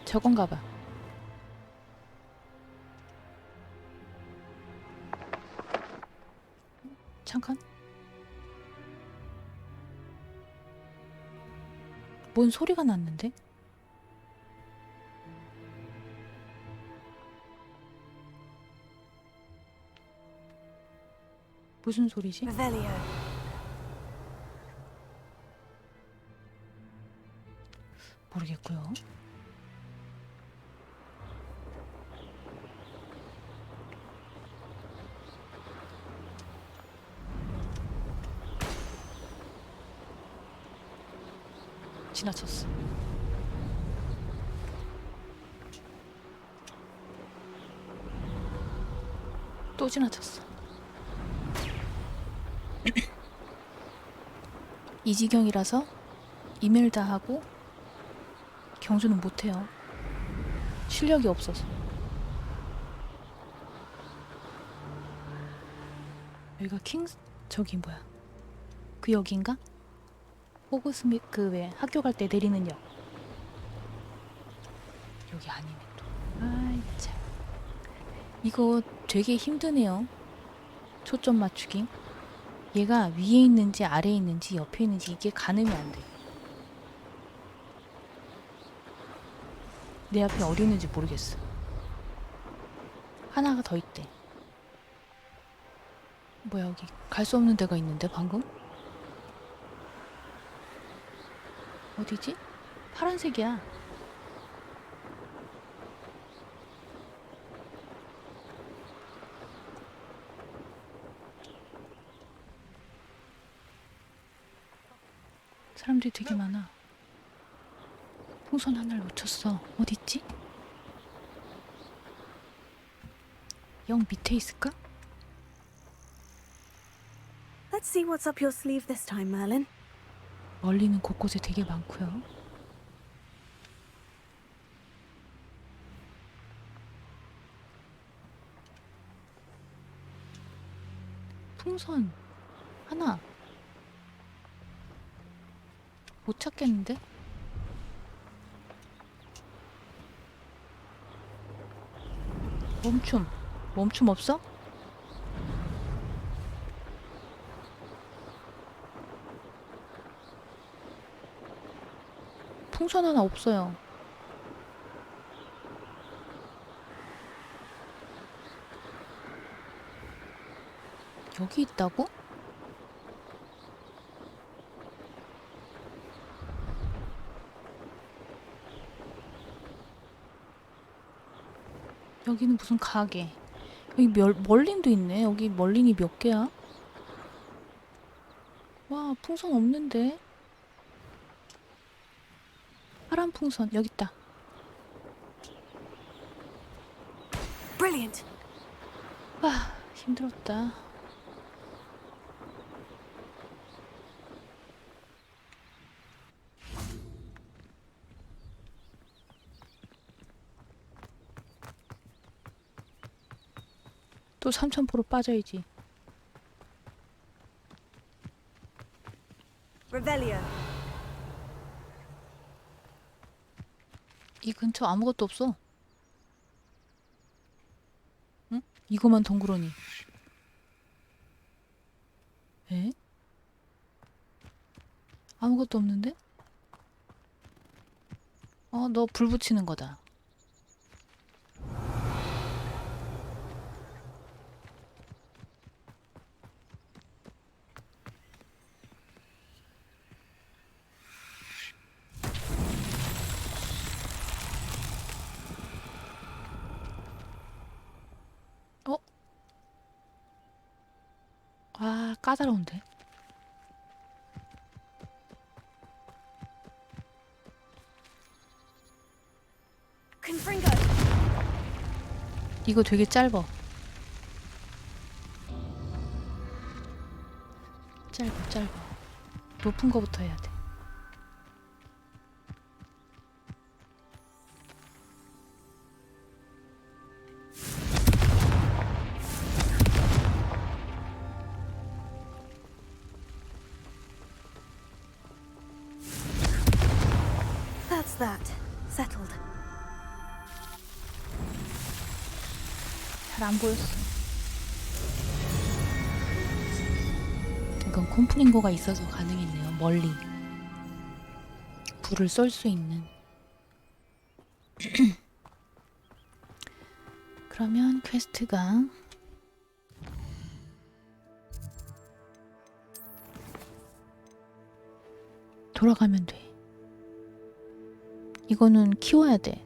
저건가 봐. 잠깐. 뭔 소리가 났는데? 무슨 소리지? Revelio. 모르겠고요. 지나쳤어. 또 지나쳤어. 이 지경이라서 이메일 다 하고 경주는 못해요. 실력이 없어서. 여기가 저기 뭐야? 그 역인가? 호그스미드역 학교 갈 때 내리는 역. 여기 아니네 또. 아이 참. 이거 되게 힘드네요. 초점 맞추기. 얘가 위에 있는지 아래에 있는지 옆에 있는지 이게 가늠이 안 돼. 내 앞에 어디 있는지 모르겠어. 하나가 더 있대. 뭐야 여기 갈 수 없는 데가 있는데 방금? 어디지? 파란색이야. 사람들이 되게 많아. 풍선 하나를 놓쳤어. 어디 있지? 영 밑에 있을까? Let's see what's up your sleeve this time, Merlin. 멀리는 곳곳에 되게 많고요. 풍선 하나 못 찾겠는데? 멈춤 없어? 풍선 하나 없어요. 여기 있다고? 여기는 무슨 가게. 여기 멀린도 있네. 여기 멀린이 몇 개야? 와, 풍선 없는데? 파란 풍선 여기 있다. Brilliant. 와, 힘들었다. 또 3000% 빠져야지. Revelio. 이 근처 아무것도 없어. 응? 이거만 덩그러니. 에? 아무것도 없는데? 너 불 붙이는 거다. 아, 까다로운데. 콘프링고. 이거 되게 짧아. 짧아. 높은 거부터 해야 돼. That's that. Settled. 잘 안 보였어. 이건 콘프링고가 있어서 가능했네요. 멀리 불을 쏠 수 있는. 그러면 퀘스트가 돌아가면 돼. 이거는 키워야 돼.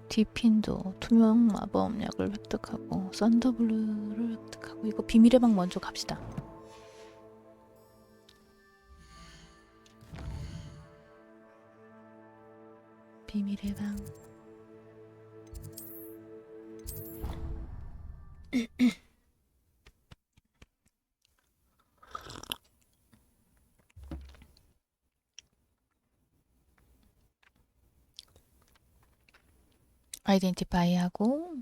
디핀도 투명 마법약을 획득하고 썬더블루를 획득하고 이거 비밀의 방 먼저 갑시다. 비밀의 방. 아이덴티파이 하고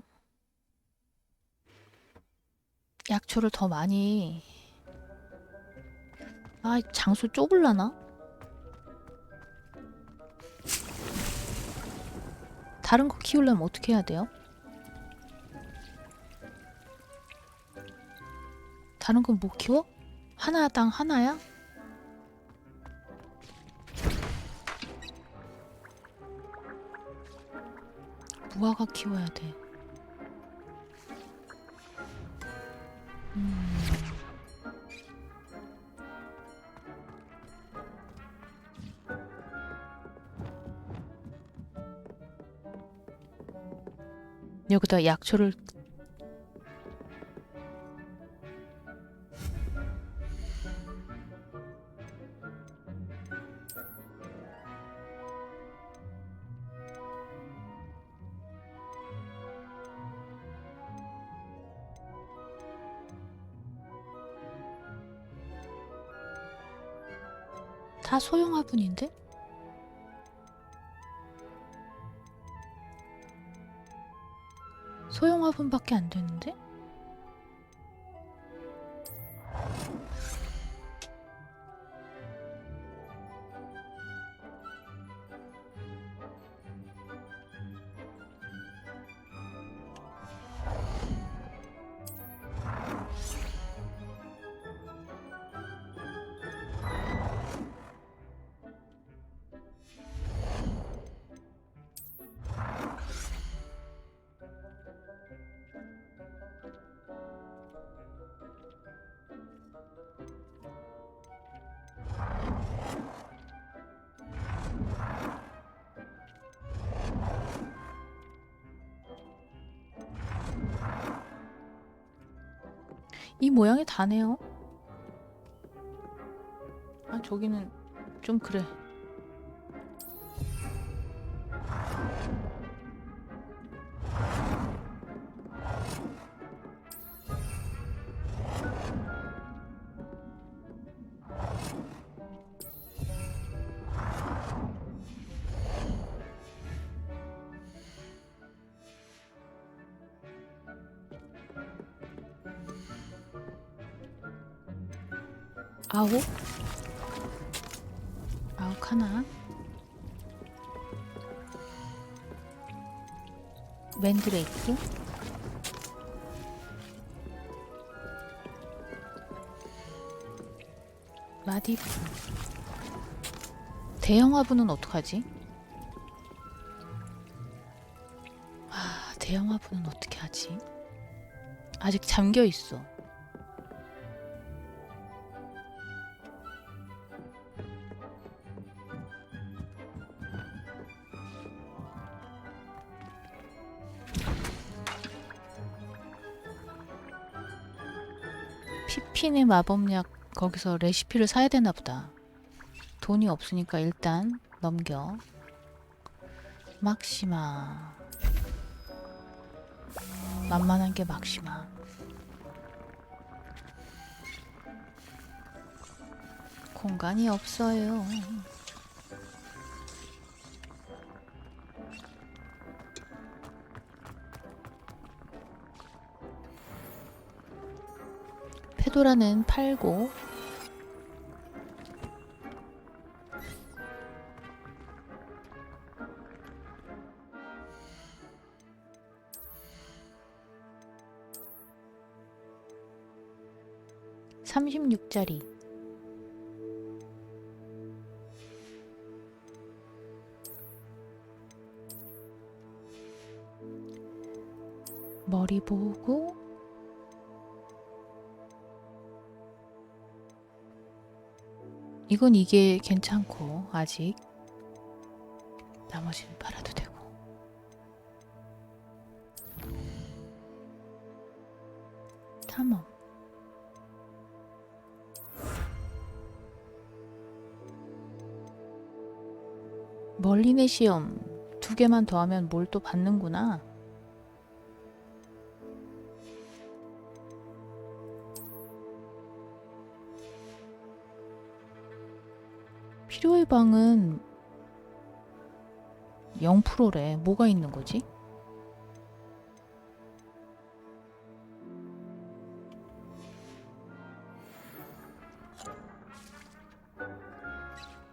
약초를 더 많이 장소 좁을라나? 다른 거 키우려면 어떻게 해야 돼요? 다른 건 못 키워? 하나당 하나야? 무화과 키워야 돼. 여기다 약초를 다 소형 화분인데? 소형 화분밖에 안 되는데? 이 모양이 다네요. 아, 저기는 좀 그래. 아홉 하나. 만드레이크. 마디프. 대형 화분은 어떡하지? 대형 화분은 어떻게 하지? 아직 잠겨 있어. 피핀의 마법약 거기서 레시피를 사야 되나 보다. 돈이 없으니까 일단 넘겨. 막시마. 만만한 게 막시마. 공간이 없어요. 페도라는 팔고 36짜리. 머리 보고 이건 이게 괜찮고 아직 나머지는 팔아도 되고. 탐험. 멀리내 시험 2개만 더 하면 뭘 또 받는구나. 필요의 방은 0%래. 뭐가 있는 거지?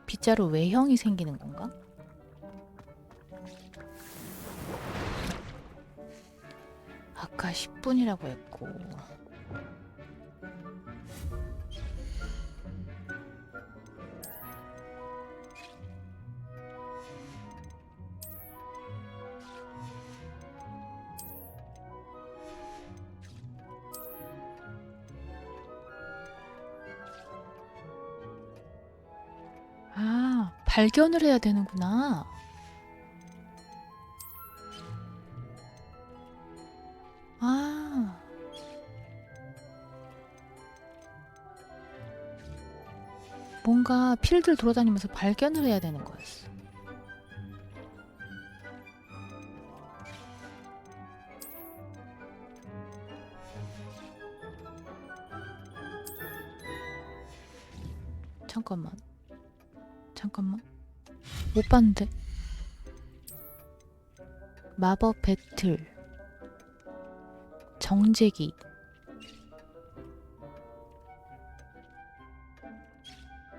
빗자루 외형이 생기는 건가? 아까 10분이라고 했고 아, 발견을 해야 되는구나. 아, 뭔가 필드를 돌아다니면서 발견을 해야 되는 거였어. 잠깐만. 못 봤는데. 마법 배틀. 정제기.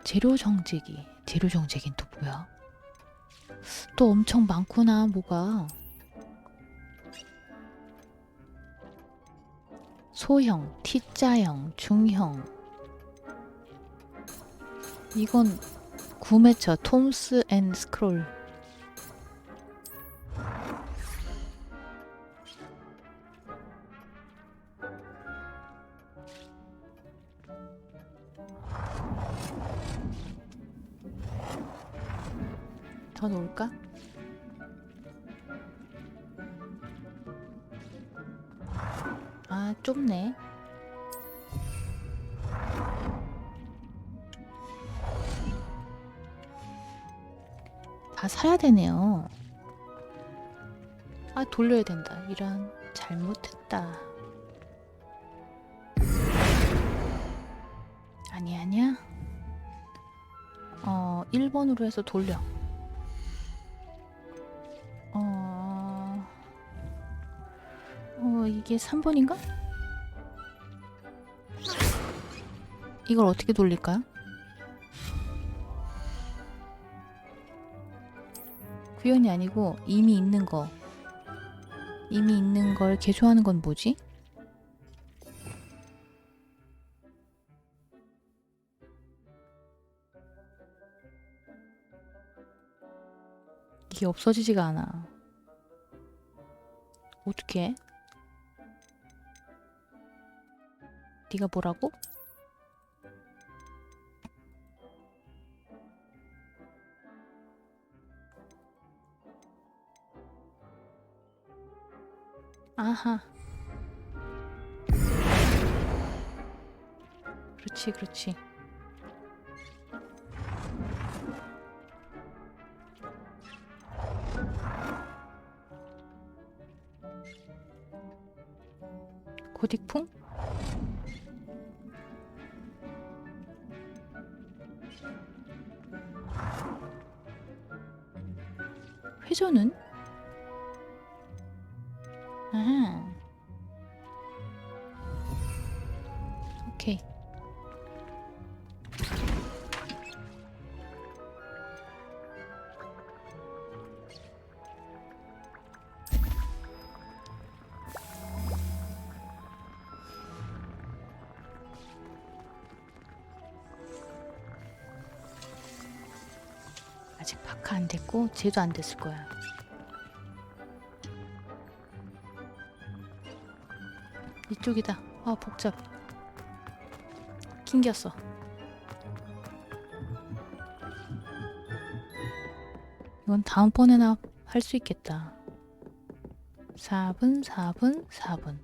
재료 정제기. 재료 정제기는 또 뭐야? 또 엄청 많구나, 뭐가. 소형, T자형, 중형. 이건 구매처 톰스 앤 스크롤. 더 놓을까? 아, 좁네. 다 사야 되네요. 아, 돌려야 된다. 이런, 잘못했다. 아니야. 1번으로 해서 돌려. 이게 3번인가? 이걸 어떻게 돌릴까요? 구현이 아니고 이미 있는 거. 이미 있는 걸 개조하는 건 뭐지? 이게 없어지지가 않아. 어떻게 해? 네가 뭐라고? 아하. 그렇지. 고딕풍? 회전은? 아하. 오케이. 아직 파카 안 됐고 쟤도 안 됐을 거야. 이쪽이다. 아 복잡. 낑겼어. 이건 다음번에나 할 수 있겠다. 4분, 4분, 4분.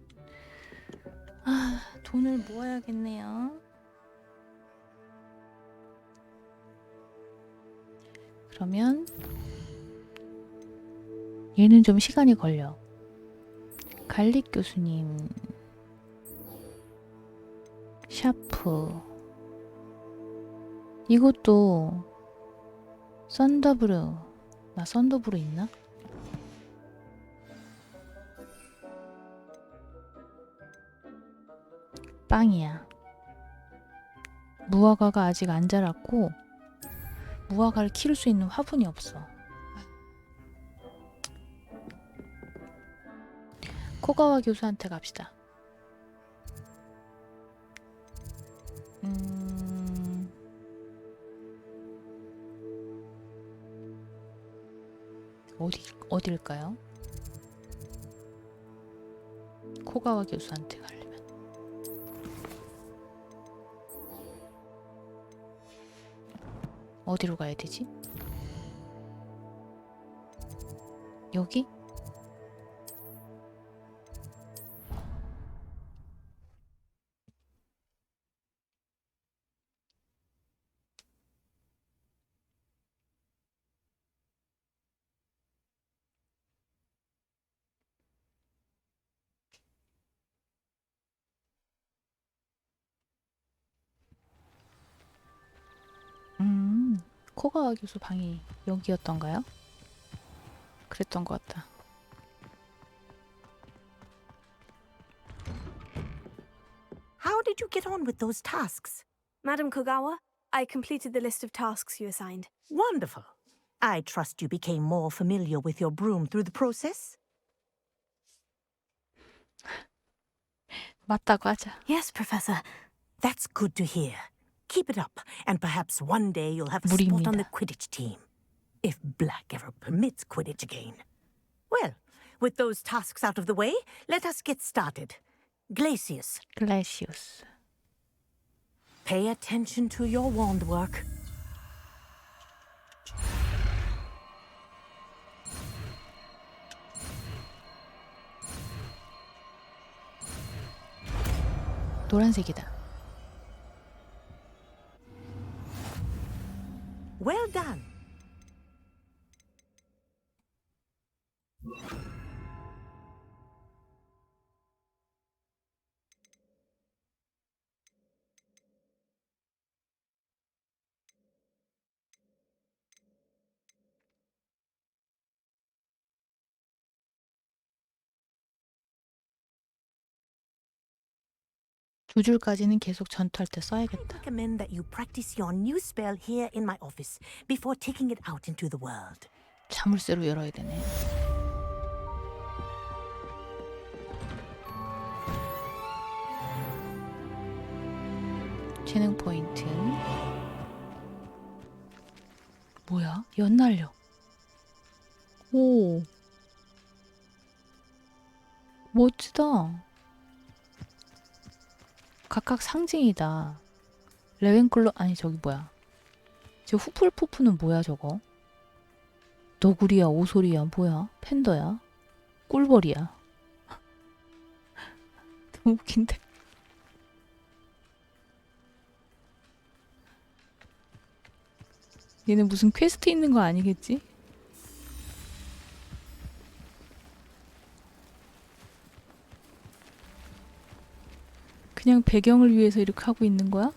아, 돈을 모아야겠네요. 그러면 얘는 좀 시간이 걸려. 갈릭 교수님, 샤프, 이것도 썬더브루. 나 썬더브루 있나? 빵이야. 무화과가 아직 안 자랐고 무화과를 키울 수 있는 화분이 없어. 코가와 교수한테 갑시다. 어딜까요? 코가와 교수한테 가려면 어디로 가야 되지? 여기? 코가와 교수 방이 여기였던가요? 그랬던 것 같다. How did you get on with those tasks? Madam Kogawa, I completed the list of tasks you assigned. Wonderful. I trust you became more familiar with your broom through the process? 맞다고 하자. Yes, Professor. That's good to hear. Keep it up, and perhaps one day you'll have a spot on the 무리입니다. Quidditch team. If Black ever permits Quidditch again. Well, with those tasks out of the way, let us get started. Glacius, 글래시우스. pay attention to your wand work. 노란색이다. Well done. 두 줄까지는 계속 전투할 때 I 써야겠다. recommend that you practice your new spell here in my office before taking it out into the world. 자물쇠로 열어야 되네. 재능 포인트. 뭐야? 연 날려. 오. 멋지다. 각각 상징이다. 레벤클로 아니 저기 뭐야? 저 후플푸프는 뭐야 저거? 너구리야, 오소리야, 뭐야? 팬더야? 꿀벌이야. 너무 웃긴데. 얘는 무슨 퀘스트 있는 거 아니겠지? 그냥 배경을 위해서 이렇게 하고 있는 거야?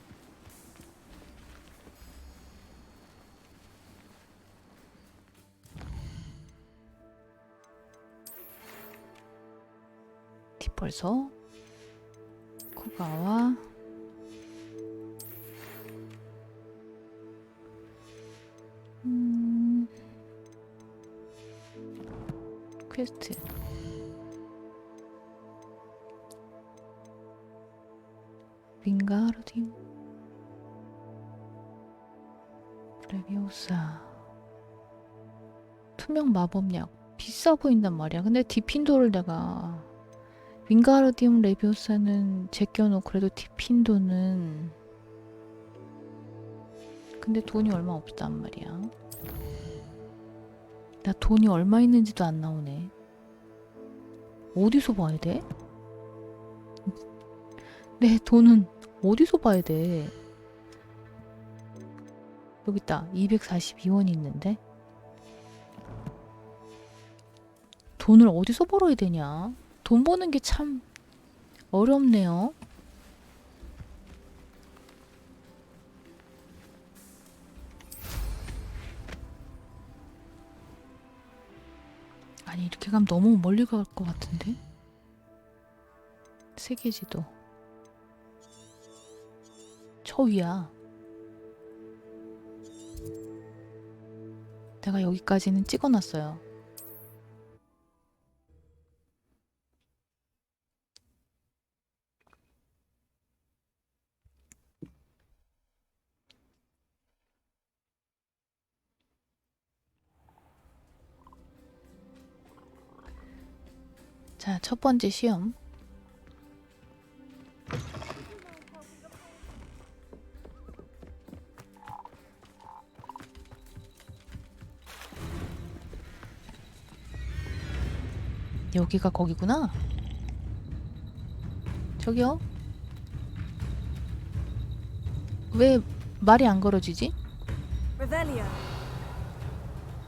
디펄소 코가와 퀘스트 윙가르딘 레비오사 투명 마법약 비싸 보인단 말이야. 근데 디핀도를 내가 윙가르디움 레비오사는 제껴놓고 그래도 디핀도는 근데 돈이 얼마 없단 말이야. 나 돈이 얼마 있는지도 안 나오네. 어디서 봐야 돼? 내 돈은 어디서 봐야 돼? 여기 있다. 242원이 있는데 돈을 어디서 벌어야 되냐? 돈 버는 게 참 어렵네요. 아니 이렇게 가면 너무 멀리 갈 것 같은데? 세계지도 저 위야. 내가 여기까지는 찍어놨어요. 자, 첫 번째 시험. 여기가 거기구나. 저기요? 왜 말이 안 걸어지지? Revelio.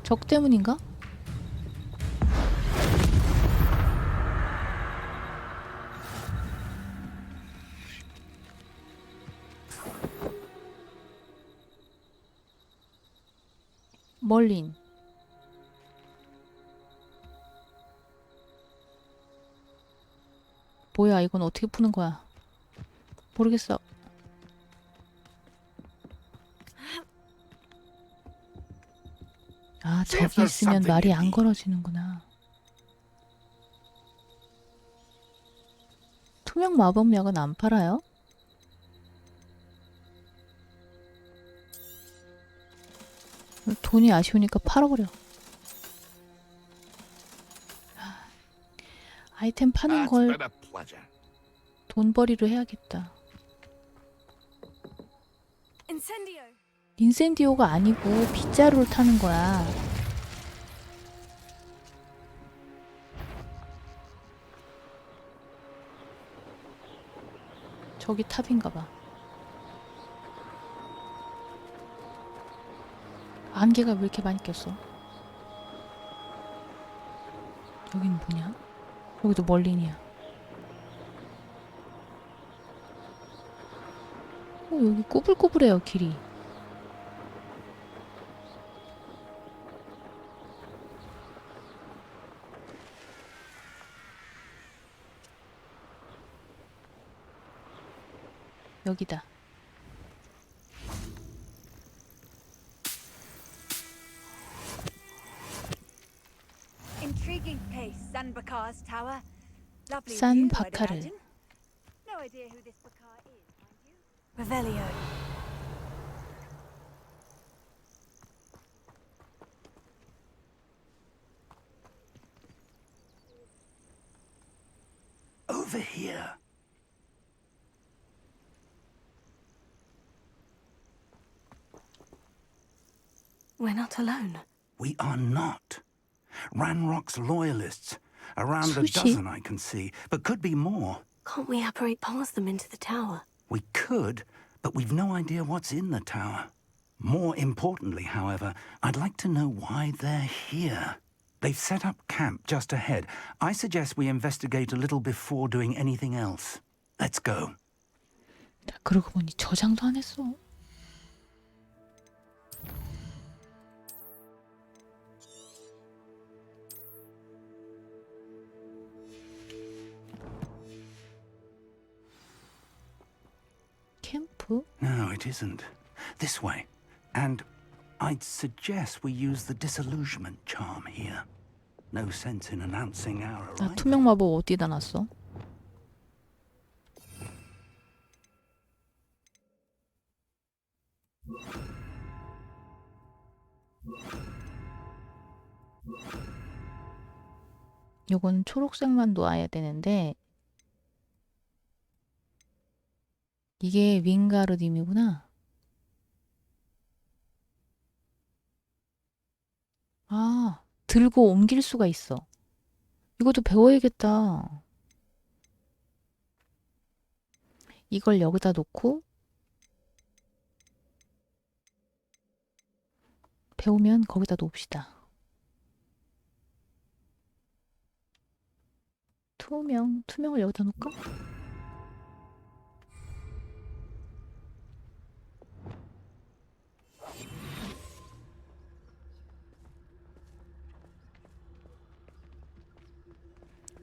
적 때문인가? 멀린. 뭐야, 이건 어떻게 푸는 거야? 모르겠어. 아, 저기 있으면 말이 안 걸어지는구나. 투명 마법약은 안 팔아요? 돈이 아쉬우니까 팔아버려. 아이템 파는 걸 돈벌이로 해야겠다. Incendio. 인센디오가 아니고 빗자루를 타는 거야. 저기 탑인가 봐. 안개가 왜 이렇게 많이 꼈어? 여긴 뭐냐? 여기도 멀린이야. 여기 꾸불꾸불해요, 길이. 여기다. Intriguing place, Sanbakar's tower. Lovely 산 view, I'd 바카르. imagine. No idea who this Bakar is, mind you? Revelio. Over here. We're not alone. We are not. Ranrock's loyalists. Around a Sushi. dozen I can see, but could be more. Can't we apparate past them into the tower? We could, but we've no idea what's in the tower. More importantly, however, I'd like to know why they're here. They've set up camp just ahead. I suggest we investigate a little before doing anything else. Let's go. 그러고 보니 저장도 안 했어. 캠프? No, it isn't. This way. And I'd suggest we use the disillusionment charm here. No sense in announcing our 나 arrival. 투명 마법 어디다 놨어? 요건 초록색만 놓아야 되는데 이게 윙가르딤이구나. 아, 들고 옮길 수가 있어. 이것도 배워야겠다. 이걸 여기다 놓고 배우면 거기다 놓읍시다. 투명을 여기다 놓을까?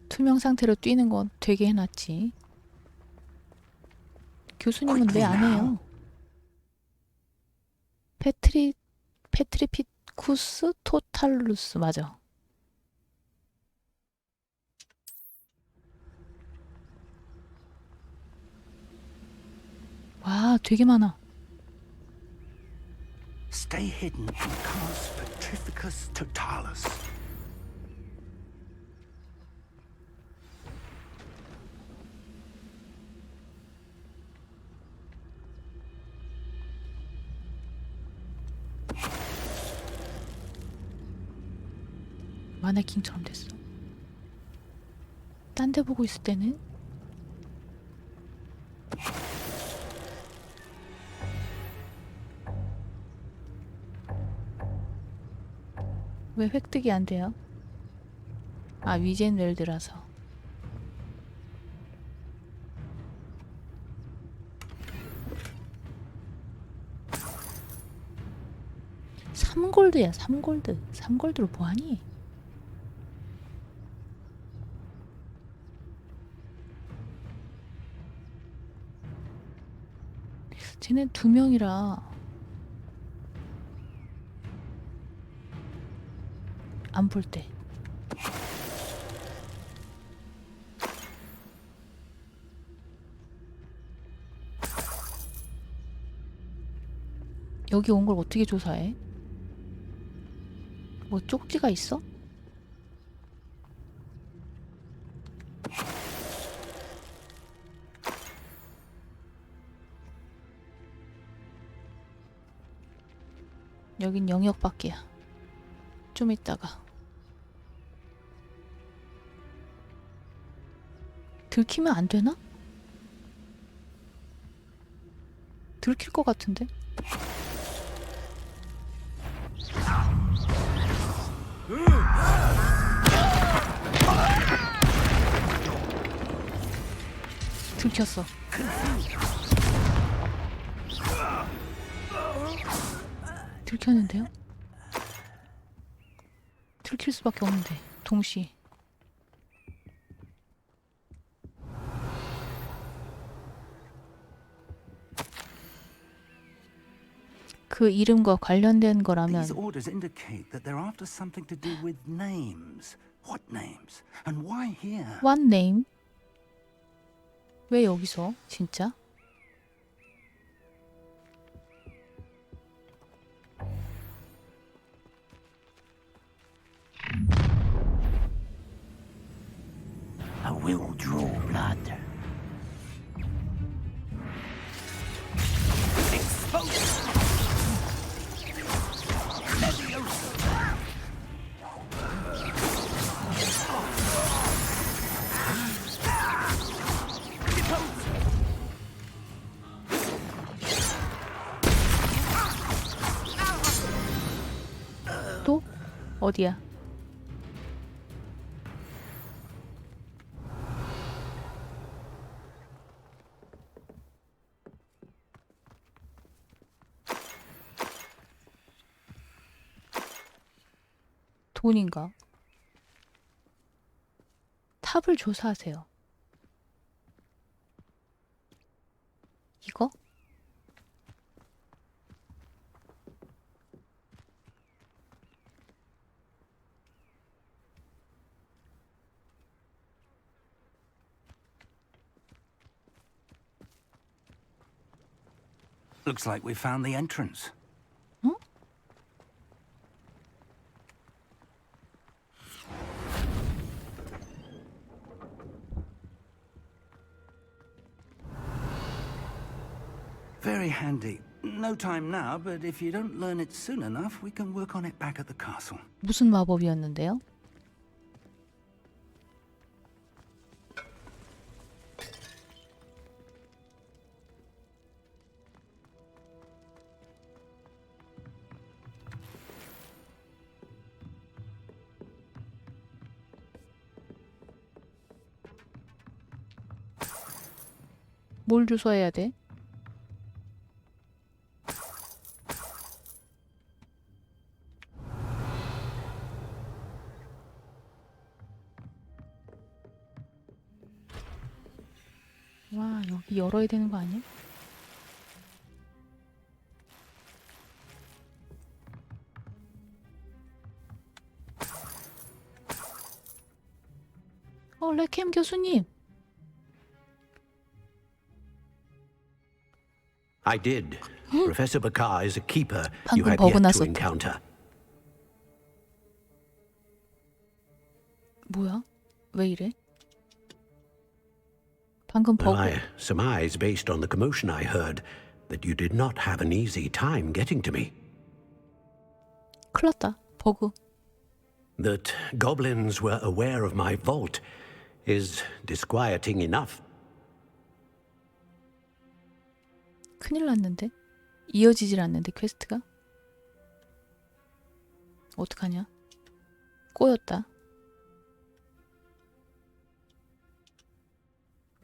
투명 상태로 뛰는 건 되게 해놨지. 교수님은 왜 안 해요? 페트리피쿠스 토탈루스 맞아. 와, 되게 많아. Stay hidden in Cars Petrificus Totalus. 마네킹처럼 됐어. 딴 데 보고 있을 때는 왜 획득이 안 돼요? 아, 위젠웰드라서. 삼골드야, 3골드. 3골드로 뭐하니? 쟤는 2명이라 안 볼 때. 여기 온 걸 어떻게 조사해? 뭐 쪽지가 있어? 여긴 영역 밖이야. 좀 있다가 들키면 안 되나? 들킬 것 같은데? 들켰어. 들켰는데요? 들킬 수밖에 없는데 동시에. 그 이름과 관련된 거라면 These orders indicate that they're after something to do with names. What names? And why here? What name? 왜 여기서? 진짜? I will draw blood. 또? 어디야? 돈인가? 탑을 조사하세요. 이거? Looks like we found the entrance. 어? Very handy. No time now, but if you don't learn it soon enough, we can work on it back at the castle. 무슨 마법이었는데요? 뭘 주워야 돼? 와, 여기 열어야 되는 거 아니야? 레캠 교수님. I did. Professor Bakar is a keeper you 방금 have 버그 yet to 났었대. encounter. 뭐야? 왜 이래? 방금 Well, 버그. I surmise, based on the commotion I heard, that you did not have an easy time getting to me. 큰일 났다. 버그. That goblins were aware of my vault is disquieting enough. 큰일 났는데? 이어지질 않는데 퀘스트가? 어떡하냐? 꼬였다.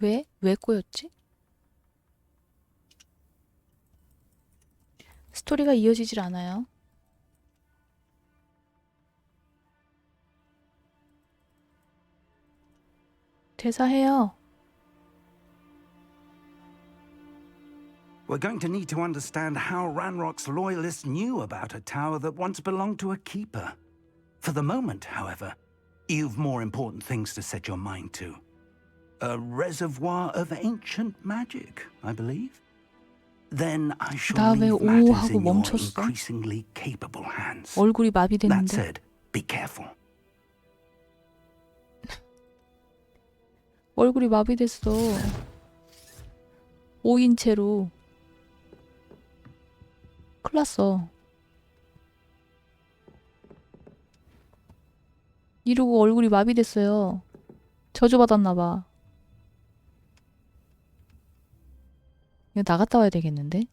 왜? 왜 꼬였지? 스토리가 이어지질 않아요. 대사해요. We're going to need to understand how Ranrock's loyalists knew about a tower that once belonged to a keeper. For the moment, however, you've more important things to set your mind to. A reservoir of ancient magic, I believe. Then I shall 나 왜 leave 오 matters 하고 in your 멈췄어? increasingly capable hands. 얼굴이 That 마비됐는데. said, be careful. 얼굴이 마비됐어. 5인체로. 큰일 났어. 이러고 얼굴이 마비됐어요. 저주받았나봐. 이거 나갔다 와야 되겠는데?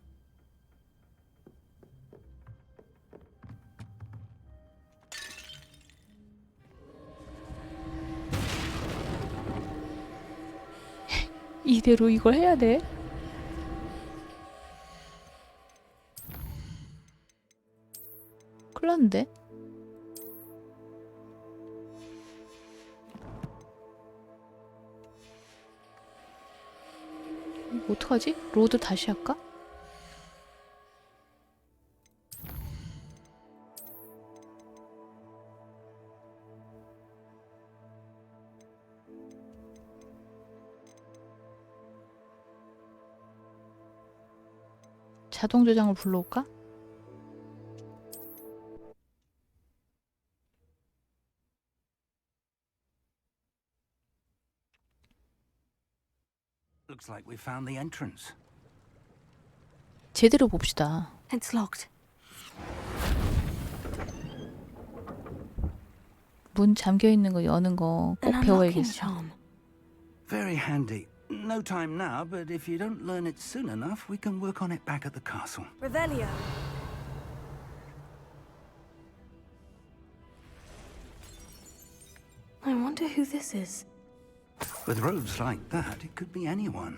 이대로 이걸 해야 돼? 큰일 났는데? 이거 어떡하지? 로드 다시 할까? 자동 저장을 불러올까? Looks like we found the entrance. 제대로 봅시다. It's locked. 문 잠겨 있는 거 여는 거 꼭 An unlocking 배워야겠어. charm. Very handy. No time now, but if you don't learn it soon enough, we can work on it back at the castle. Revelio. I wonder who this is. With robes like that, it could be anyone.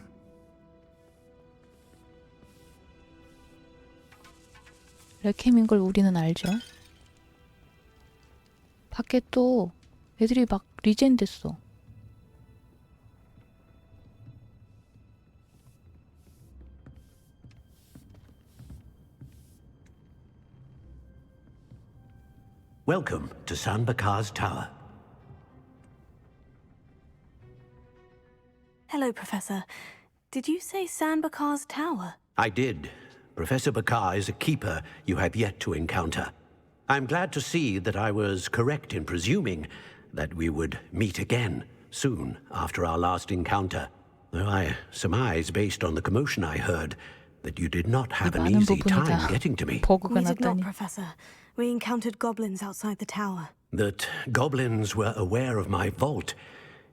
레캠인 걸 우리는 알죠. 밖에 또 애들이 막 리젠 됐어. Welcome to San Bakar's Tower. Hello, Professor. Did you say San Bakar's Tower? I did. Professor Bakar is a keeper you have yet to encounter. I'm glad to see that I was correct in presuming that we would meet again soon after our last encounter. Though I surmise, based on the commotion I heard, that you did not have an 많은 easy 부분이 time 다 getting to me. 버그가 We did not, 났다니. Professor. We encountered goblins outside the tower. That goblins were aware of my vault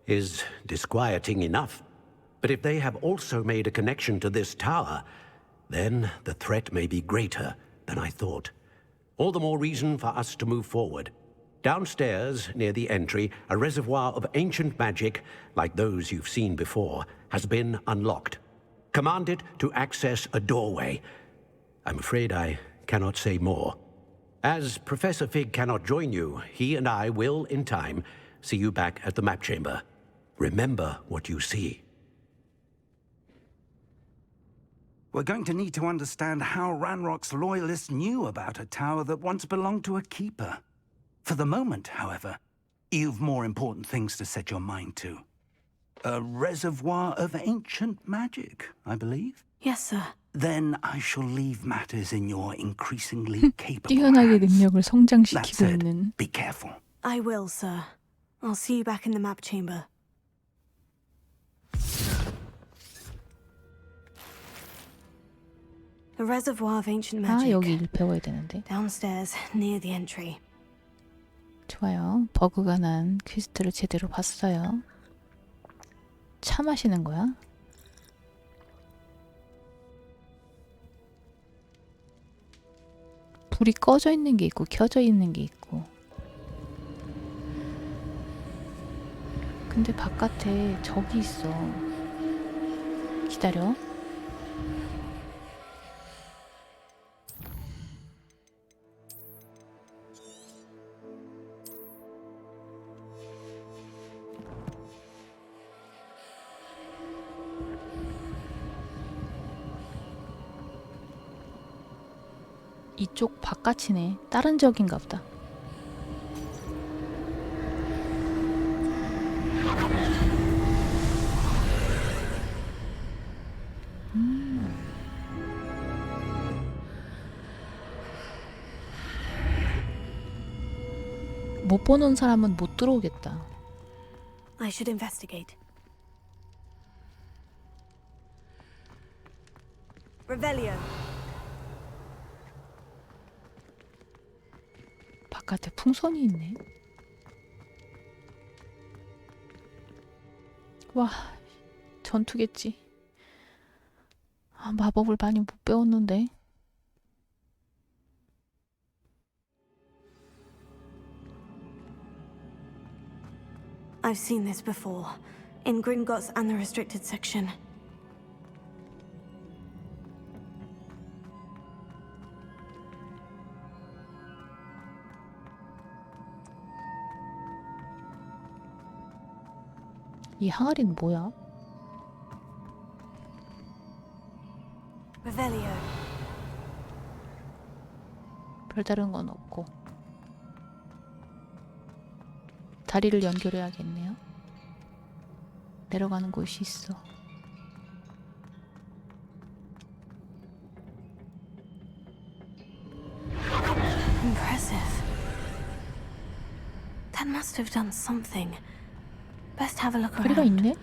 is disquieting enough. But if they have also made a connection to this tower, then the threat may be greater than I thought. All the more reason for us to move forward. Downstairs, near the entry, a reservoir of ancient magic, like those you've seen before, has been unlocked. Command it to access a doorway. I'm afraid I cannot say more. As Professor Fig cannot join you, he and I will, in time, see you back at the map chamber. Remember what you see. We're going to need to understand how Ranrock's loyalists knew about a tower that once belonged to a keeper. For the moment, however, you've more important things to set your mind to. A reservoir of ancient magic, I believe? Yes, sir. Then I shall leave matters in your increasingly capable 뛰어나게 hands. 능력을 That 성장시키고 said, 있는. be careful. I will, sir. I'll see you back in the map chamber. A reservoir of ancient 아, magic. 여기 일 배워야 되는데. Downstairs, near the entry. 좋아요. 버그가 난 퀘스트를 제대로 봤어요. 차 마시는 거야? 불이 꺼져 있는 게 있고 켜져 있는 게 있고. 근데 바깥에 적이 있어. 기다려. 이쪽 바깥이네. 다른 적인가 보다. 못 보는 사람은 못 들어오겠다. I should investigate. Revelio. 바깥에 풍선이 있네. 와, 전투겠지. 아, 마법을 많이 못 배웠는데. I've seen this before. In Gringotts and the restricted section. 이 항아리는 뭐야? Revelio. 별다른 건 없고. 다리를 연결해야겠네요. 내려가는 곳이 있어. Impressive. That must have done something. Best have a look 다리가 around. 있네?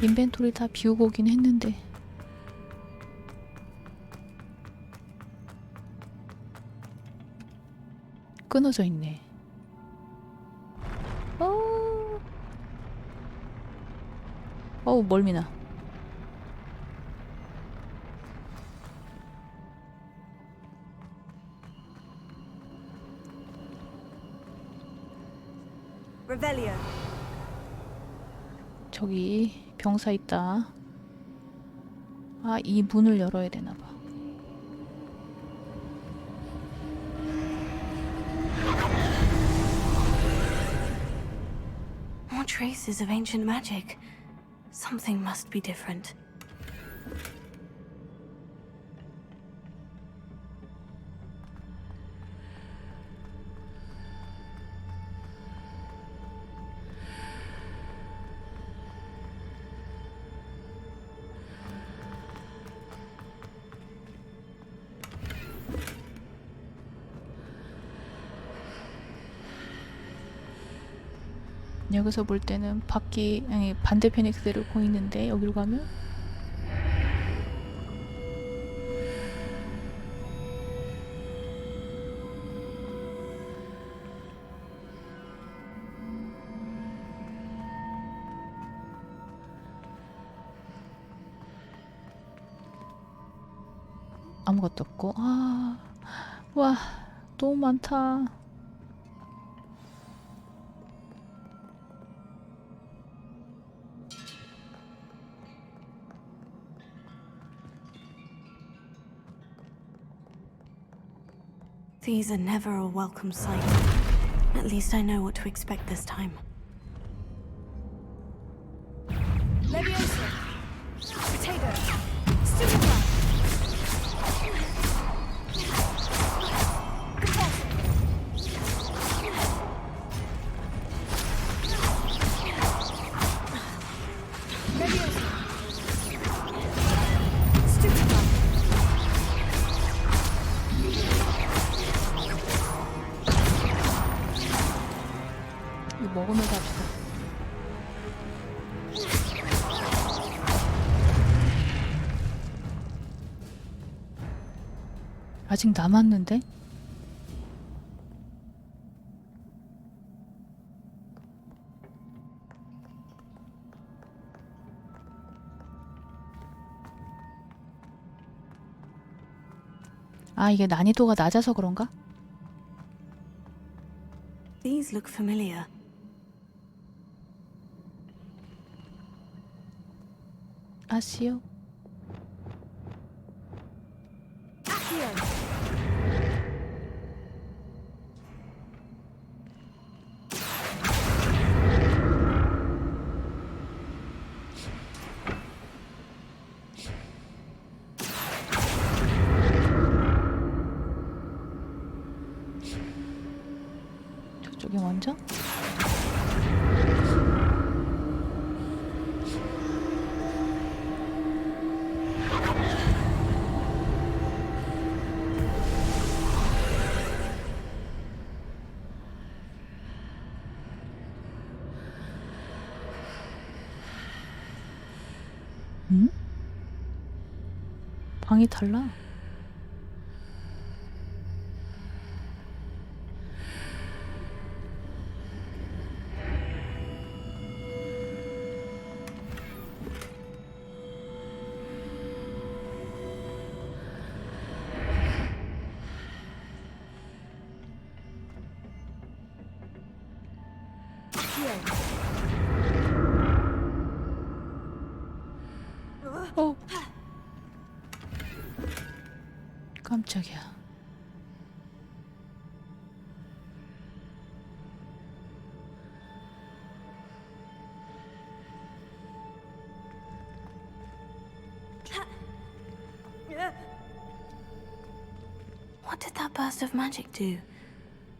인벤토리 다 비우고 오긴 했는데. 끊어져 있네. 어우, 멀미나. Revelio. 저기 병사 있다. 아, 이 문을 열어야 되나 봐. More traces of ancient magic. Something must be different. 여기서 볼 때는 밖이 아니, 반대편이 그대로 보이는데 여기로 가면 아무것도 없고 와 너무 많다. These are never a welcome sight. At least I know what to expect this time. Leviosa! Potato! Superfly! Leviosa! Superfly! 이거 먹으면서 합시다. 아직 남았는데? 아, 이게 난이도가 낮아서 그런가? These look familiar. 아시오? 저쪽이 먼저? 응? 방이 달라. 어. 깜짝이야. What did that burst of magic do?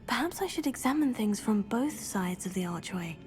Perhaps I should examine things from both sides of the archway.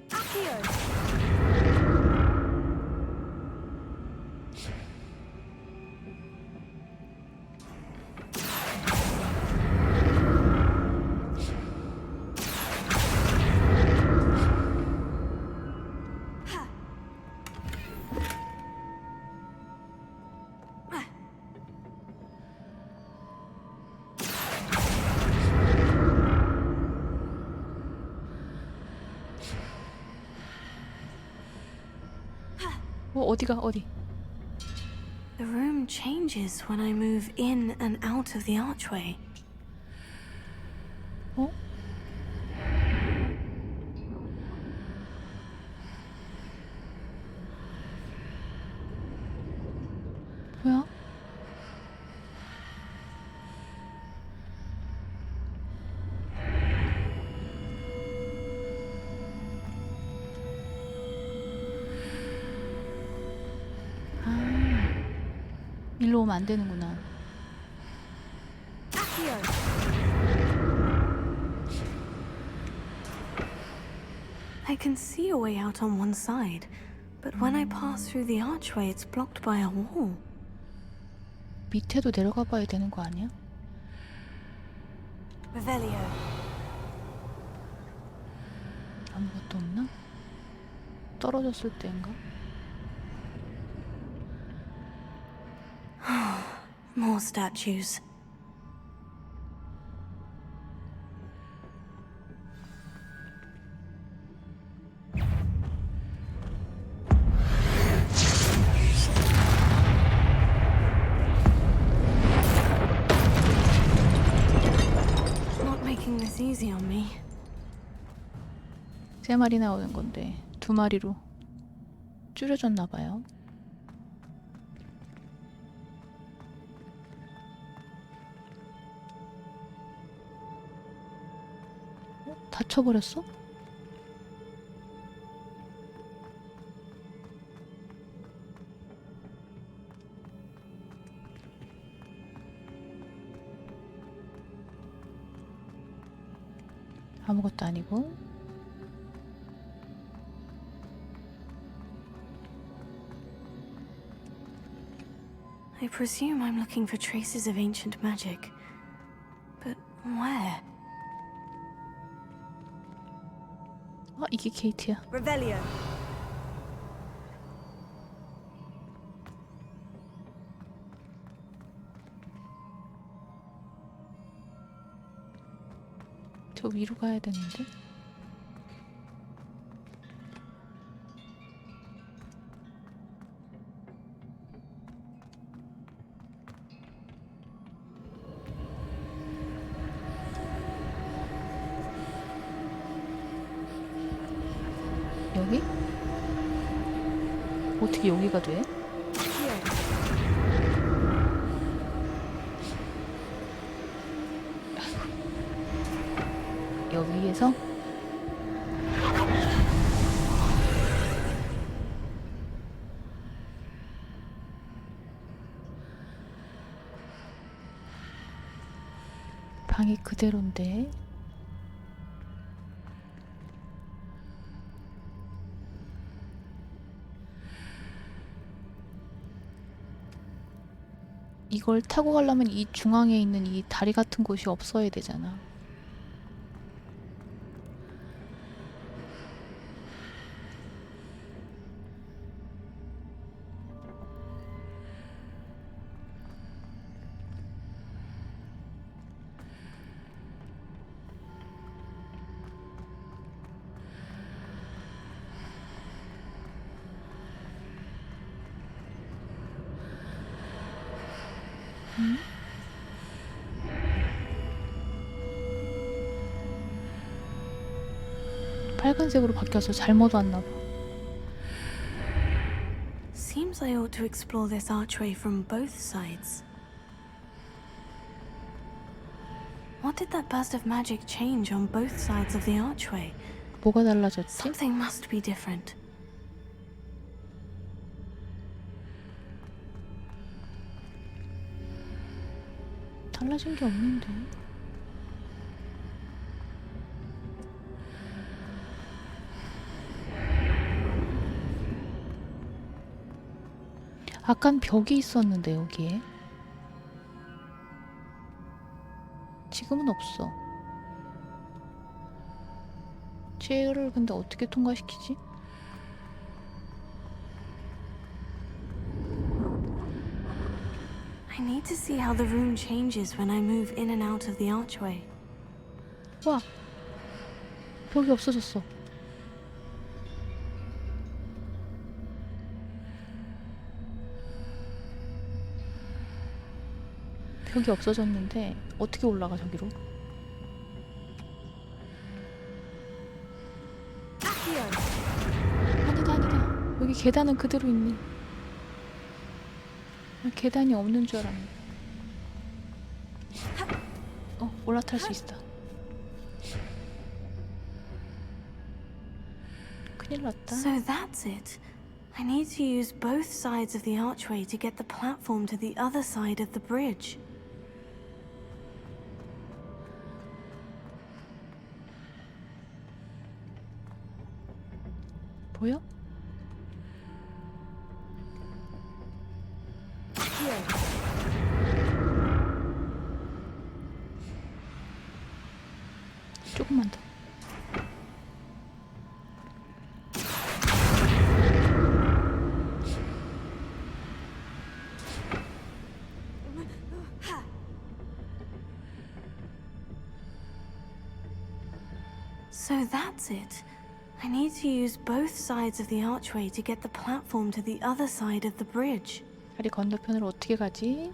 어디가 어디? The room changes when I move in and out of the archway. 어? 뭐야? 일로 오면 안 되는구나. I can see a way out on one side, but when I pass through the archway, it's blocked by a wall. 밑에도 내려가 봐야 되는 거 아니야? Revelio. 아무것도 없나? 떨어졌을 때인가? More statues. Not making this easy on me. 3마리 나오는 건데 2마리로 줄여졌나 봐요. 다쳐버렸어? 아무것도 아니고. I presume I'm looking for traces of ancient magic. But where? 아, 이게 케이트야. Revelio. 저 위로 가야 되는데. 여기? 어떻게 여기가 돼? 여기에서? 방이 그대로인데. 이걸 타고 가려면 이 중앙에 있는 이 다리 같은 곳이 없어야 되잖아. 빨간색으로 바뀌어서 잘못 왔나 봐. Seems I ought to explore this archway from both sides. What did that burst of magic change on both sides of the archway? 뭐가 달라졌지? Something must be different. 달라진 게 없는데. 아깐 벽이 있었는데 여기에. 지금은 없어. 쟤를 근데 어떻게 통과시키지? I need to see how the room changes when I move in and out of the archway. 와! 벽이 없어졌어. 벽이 없어졌는데 어떻게 올라가 저기로? 아니다 아니다. 여기 계단은 그대로 있네. 나 계단이 없는 줄 알았네. 올라탈 수 있어. 큰일 났다. So that's it. I need to use both sides of the archway to get the platform to the other side of the bridge. 보여? 조금만 더. So that's it. I need to use both sides of the archway to get the platform to the other side of the bridge. 다리 건너편으로 어떻게 가지?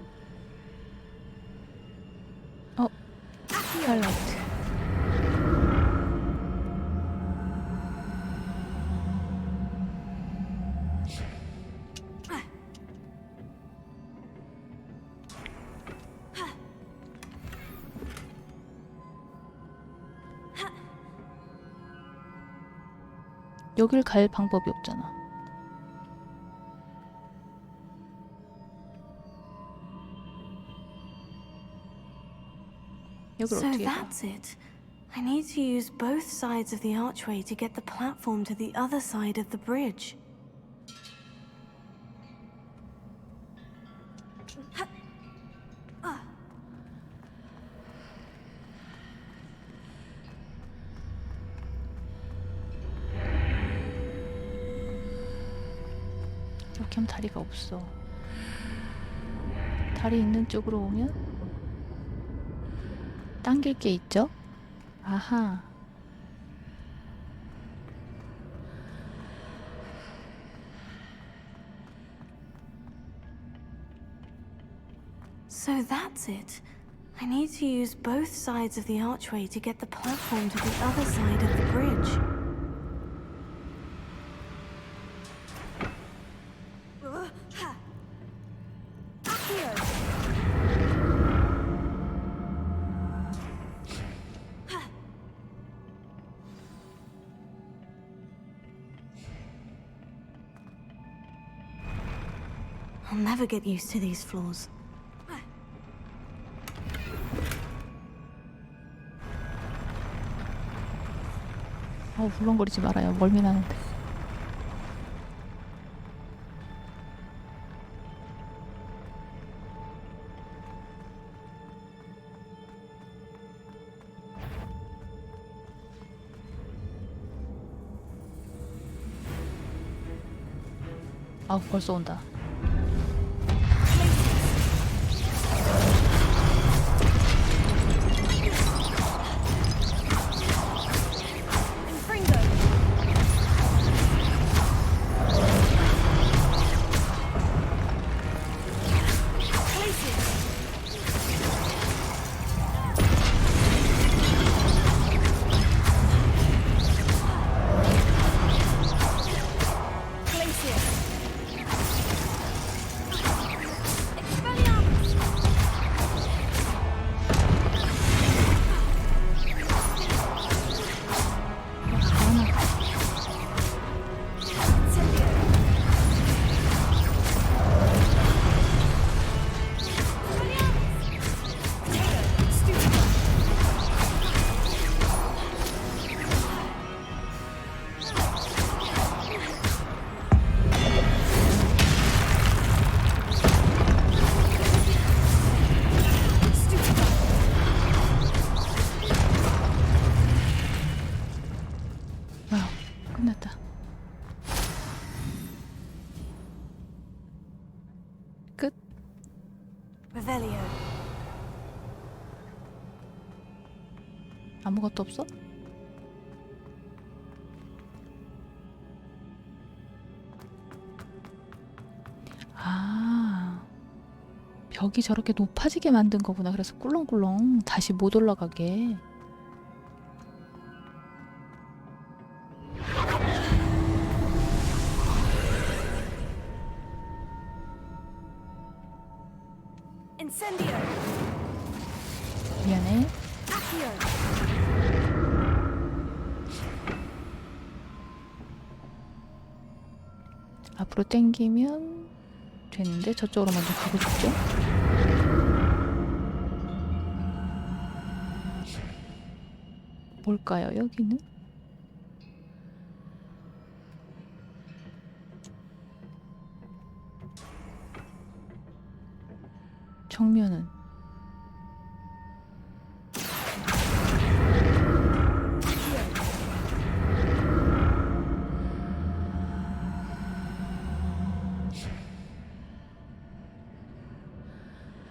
하이라이트. 여길 갈 방법이 없잖아. 여길 So 어떻게 가? that's it. I need to use both sides of the archway to get the platform to the other side of the bridge. 이렇게 하면 다리가 없어. 다리 있는 쪽으로 오면 당길 게 있죠? 아하. So that's it. I need to use both sides of the archway to get the platform to the other side of the bridge. I'll never get used to these floors. 울렁거리지 말아요. 멀미 나는데. 벌써 온다. 끝났다. 끝. Revelio. 아무것도 없어? 벽이 저렇게 높아지게 만든 거구나. 그래서 꿀렁꿀렁 다시 못 올라가게. 미안해. 앞으로 당기면 되는데 저쪽으로 먼저 가고 싶죠? 뭘까요, 여기는? 정면은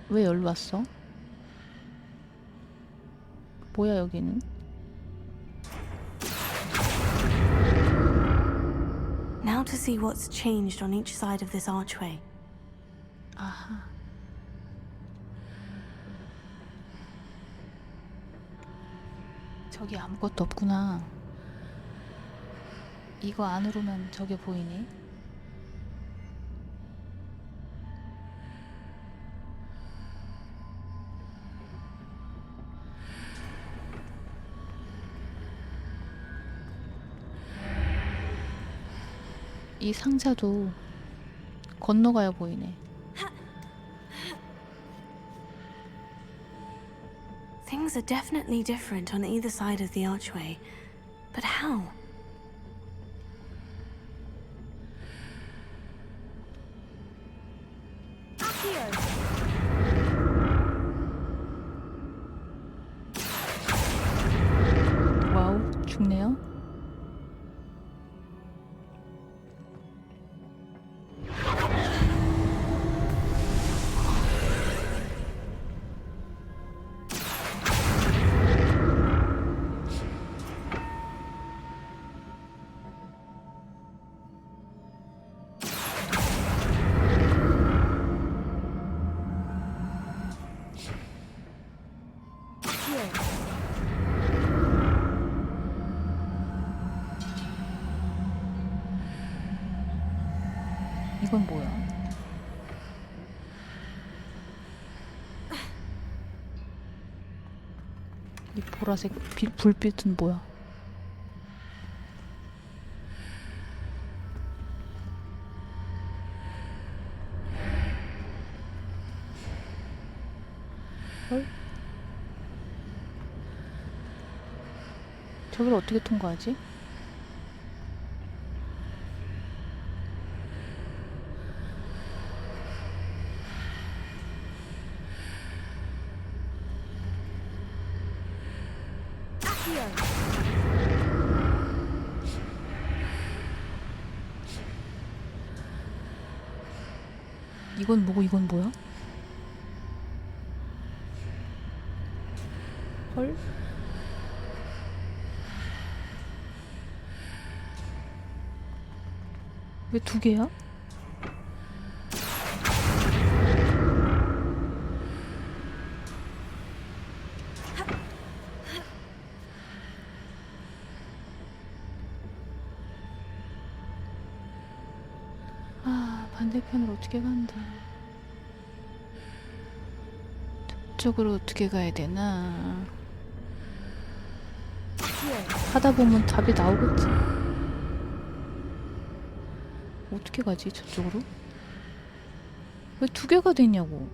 왜 여기로 왔어? 뭐야 여기는? how to see what's changed on each side of this archway. 아하. 저기 아무것도 없구나. 이거 안으로만 저게 보이네. 이 상자도 건너가야 보이네. Things are definitely different on either side of the archway. But how? 와우, 죽네요. 이건 뭐야? 이 보라색 불빛은 뭐야? 헐? 저기를 어떻게 통과하지? 이건 뭐고 이건 뭐야? 헐? 왜 두 개야? 아, 반대편으로 어떻게 간다. 저쪽으로 어떻게 가야 되나. 하다 보면 답이 나오겠지. 어떻게 가지 저쪽으로? 왜 두 개가 되냐고.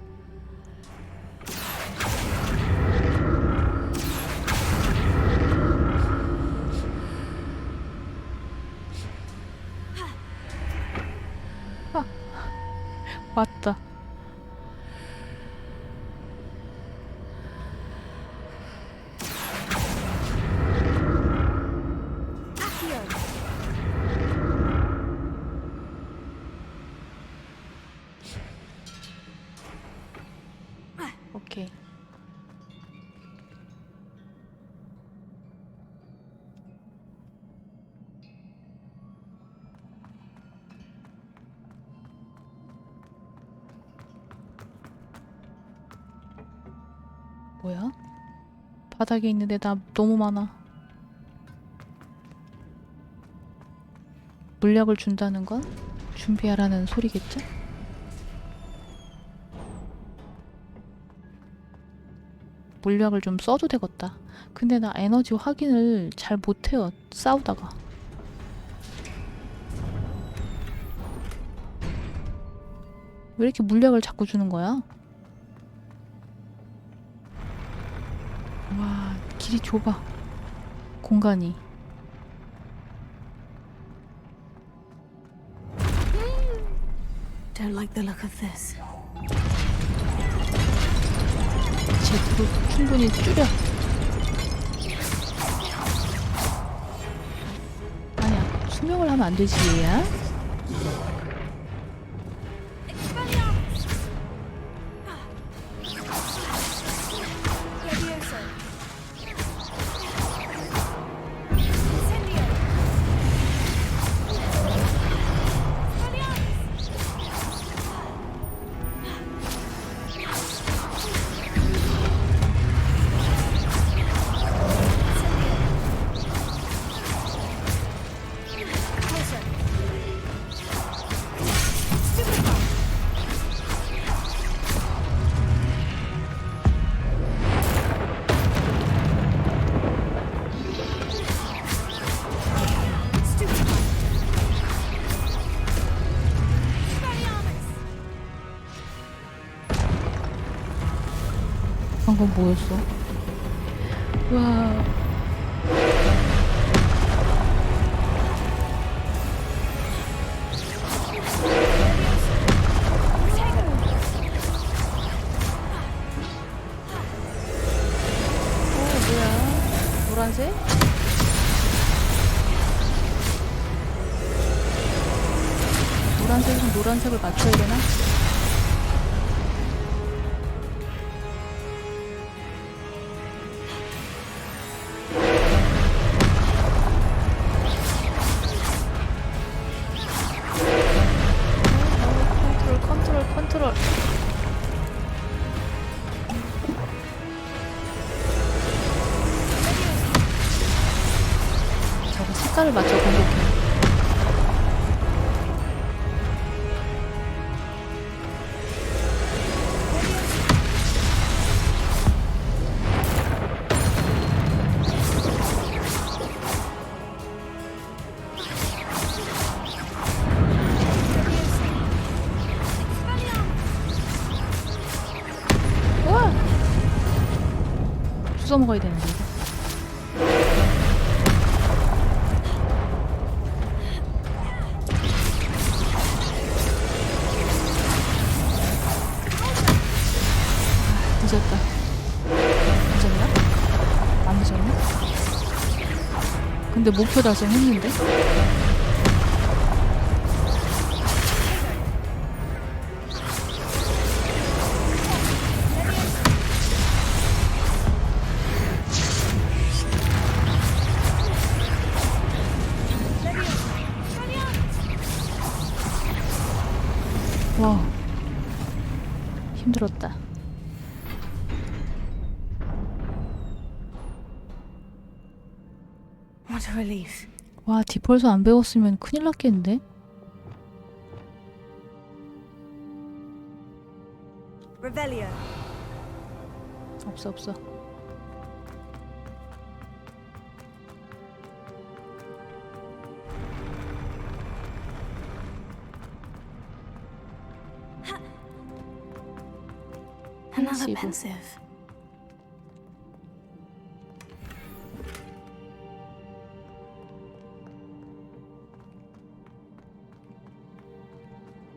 아, 맞다. 오케이. 뭐야? 바닥에 있는데 나 너무 많아. 물약을 준다는 건 준비하라는 소리겠죠? 물약을 좀 써도 되겠다. 근데 나 에너지 확인을 잘 못해요. 싸우다가. 왜 이렇게 물약을 자꾸 주는 거야? 와, 길이 좁아. 공간이. Don't like the look of this. 제대로 충분히 줄여. 아니야, 수명을 하면 안 되지, 얘야. 방금 뭐였어? 와. 뭐야? 노란색? 노란색은 노란색을 맞춰야 되나? 컨트롤. 저거 색깔을 맞춰 공격해. 주워 먹어야 되는데 이거. 늦었다. 늦었나? 안 늦었나? 근데 목표 달성했는데? 와, 힘들었다. What a relief. 와, 디펄소 안 배웠으면 큰일 났겠는데? Revelio. 없어. Another 펜시브. pensive.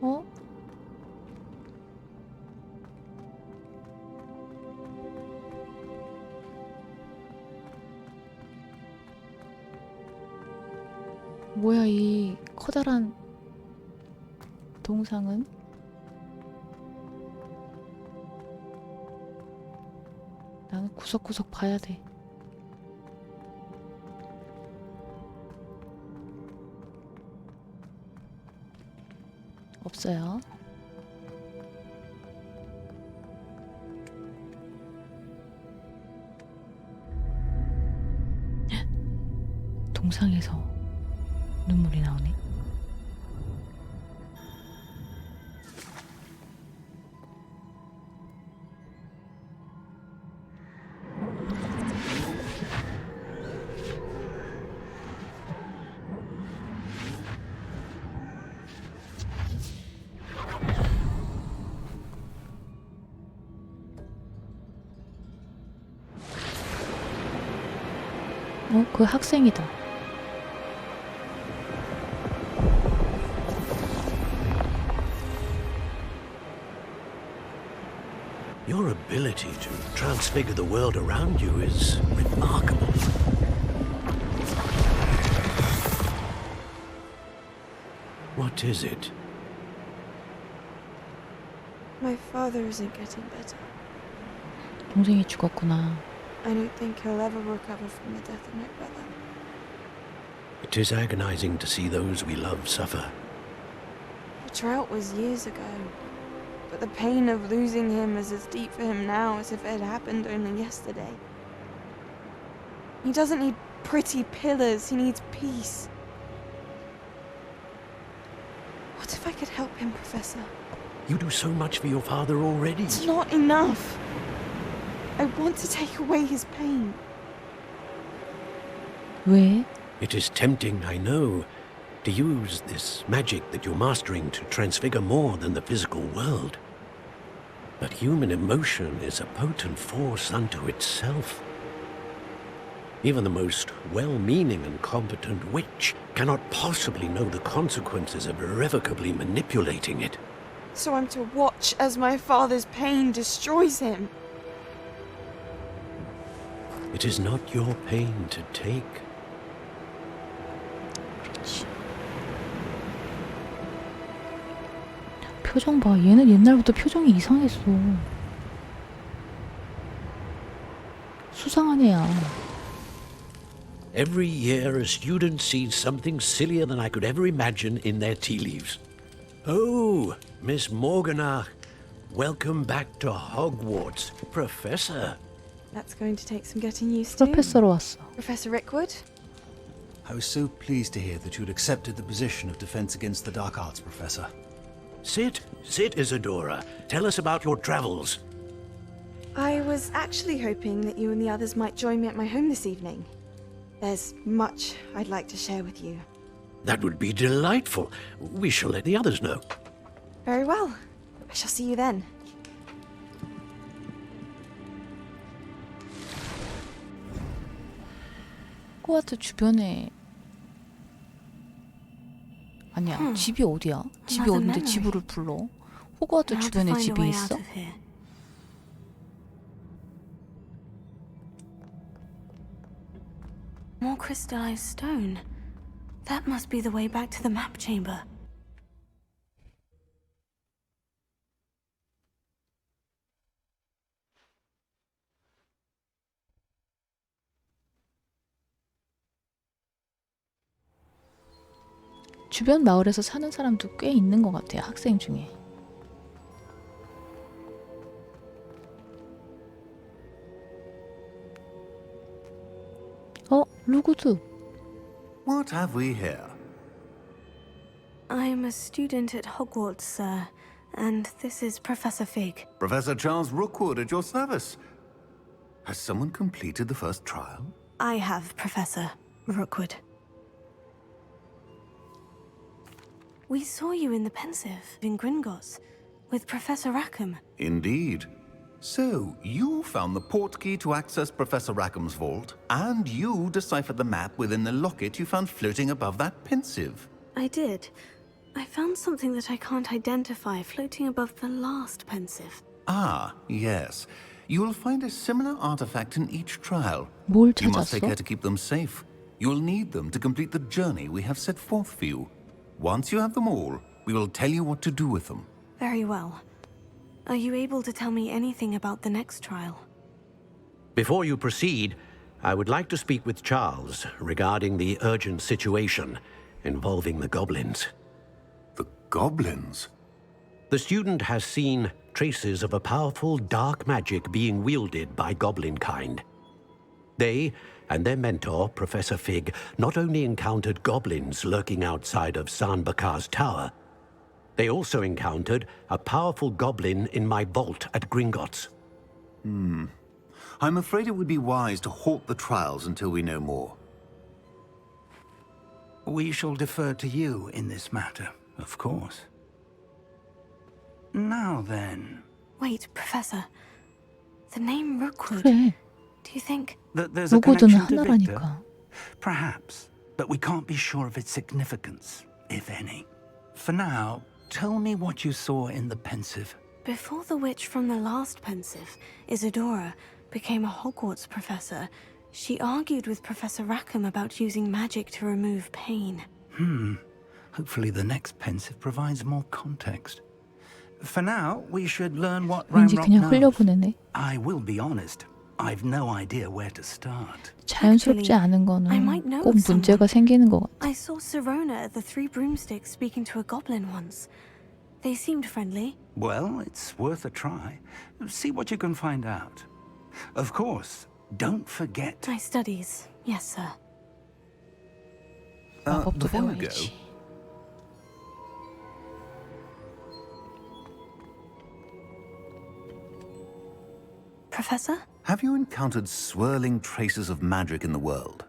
어? 뭐야 이 커다란 동상은? 나는 구석구석 봐야 돼. 없어요. 동상에서 눈물이 나오네. 그 학생이다. Your ability to transfigure the world around you is remarkable. What is it? My father isn't getting better. 동생이 죽었구나. I don't think he'll ever recover from the death of my brother. It is agonizing to see those we love suffer. The drought was years ago, but the pain of losing him is as deep for him now as if it had happened only yesterday. He doesn't need pretty pillars, he needs peace. What if I could help him, Professor? You do so much for your father already. It's not enough. I want to take away his pain. 왜? It is tempting, I know, to use this magic that you're mastering to transfigure more than the physical world. But human emotion is a potent force unto itself. Even the most well-meaning and competent witch cannot possibly know the consequences of irrevocably manipulating it. So I'm to watch as my father's pain destroys him. It is not your pain to take. 표정 봐. 얘는 옛날부터 표정이 이상했어. 수상한 애야. Every year a student sees something sillier than I could ever imagine in their tea leaves. Oh, Miss Morganach, welcome back to Hogwarts, Professor. That's going to take some getting used to. 프로페서로 왔어. Professor Rickwood? I was so pleased to hear that you'd accepted the position of Defense Against the Dark Arts, Professor. Sit, Isadora. Tell us about your travels. I was actually hoping that you and the others might join me at my home this evening. There's much I'd like to share with you. That would be delightful. We shall let the others know. Very well. I shall see you then. 호그와트 주변에 아니야. 집이 어디야? 집이 어딘데 지부를 불러? 호그와트 주변에 집이 있어? More crystallized stone. That must be the way back to the map chamber. 주변 마을에서 사는 사람도 꽤 있는 것 같아요. 학생 중에. 루구드. What have we here? I'm a student at Hogwarts, sir, and this is Professor Fig. Professor Charles Rookwood at your service. Has someone completed the first trial? I have, Professor Rookwood. We saw you in the Pensive in Gringotts with Professor Rackham. Indeed. So, you found the portkey to access Professor Rackham's vault, and you deciphered the map within the locket you found floating above that Pensive. I did. I found something that I can't identify floating above the last Pensive. Ah, yes. You will find a similar artifact in each trial. 뭘 You must take 찾았어? care to keep them safe. You'll need them to complete the journey we have set forth for you. Once you have them all, we will tell you what to do with them. Very well. Are you able to tell me anything about the next trial? Before you proceed, I would like to speak with Charles regarding the urgent situation involving the goblins. The goblins? The student has seen traces of a powerful dark magic being wielded by goblin kind. They and their mentor, Professor Fig, not only encountered goblins lurking outside of San Bakar's tower, they also encountered a powerful goblin in my vault at Gringotts. I'm afraid it would be wise to halt the trials until we know more. We shall defer to you in this matter, of course. Now then... Wait, Professor. The name Rookwood. 그래. Do you think... That there's a 로고드는 connection to Victor? 하나라니까. Perhaps, but we can't be sure of its significance, if any. For now, tell me what you saw in the Pensive. Before the witch from the last Pensive, Isadora, became a Hogwarts professor, she argued with Professor Rackham about using magic to remove pain. Hopefully the next Pensive provides more context. For now, we should learn what 왠지 Ramrock 그냥 knows. 흘려보내네. I will be honest, I've no idea where to start. 자연스럽지 않은 I might 거는 know 꼭 of someone. 문제가 생기는 것 같아. I saw Sirona at the Three Broomsticks speaking to a goblin once. They seemed friendly. Well, it's worth a try. See what you can find out. Of course, don't forget... My studies, yes, sir. 마법도 Before we go, 배워야지. Professor? have you encountered swirling traces of magic in the world?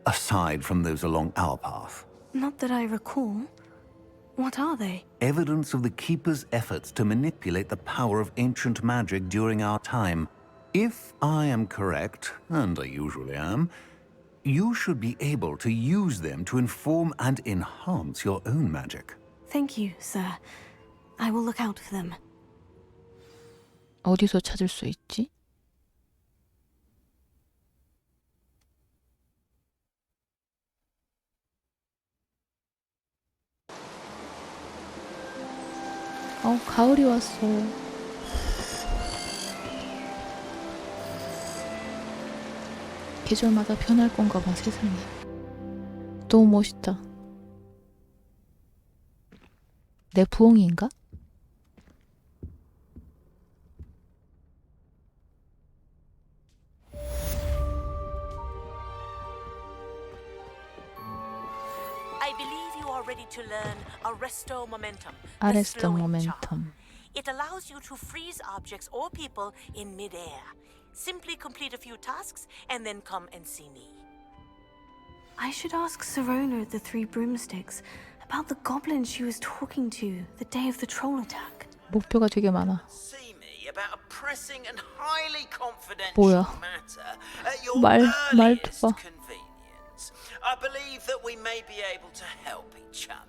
Aside from those along our path? Not that I recall. What are they? Evidence of the Keeper's efforts to manipulate the power of ancient magic during our time. If I am correct, and I usually am, you should be able to use them to inform and enhance your own magic. Thank you, sir. I will look out for them. 어디서 찾을 수 있지? 가을이 왔어. 계절마다 변할 건가 봐, 세상에. 너무 멋있다. 내 부엉이인가? I believe you are ready to learn Arresto Momentum. the Arresto slowing Momentum. charm. It allows you to freeze objects or people in midair. Simply complete a few tasks and then come and see me. I should ask Sirona at the Three Broomsticks about the goblin she was talking to the day of the troll attack. 목표가 되게 많아. See me about a pressing and highly confidential 뭐야? matter at your 말투 봐. earliest convenience. I believe that we may be able to help each other.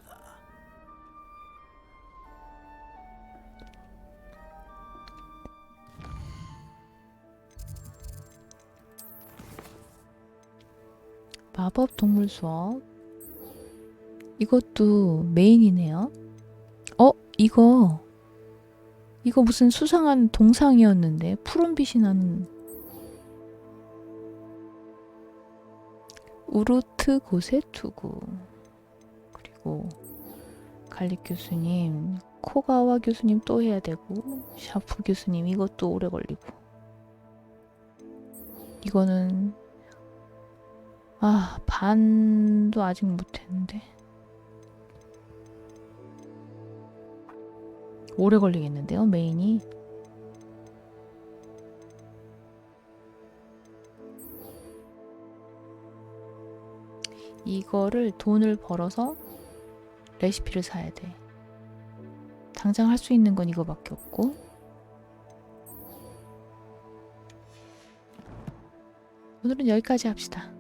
마법 동물 수업. 이것도 메인이네요. 이거 무슨 수상한 동상이었는데 푸른빛이 나는 우루트 곳에 두고. 그리고 갈릭 교수님, 코가와 교수님 또 해야 되고, 샤프 교수님 이것도 오래 걸리고. 이거는 반도 아직 못했는데 오래 걸리겠는데요, 메인이. 이거를 돈을 벌어서 레시피를 사야 돼. 당장 할 수 있는 건 이거밖에 없고. 오늘은 여기까지 합시다.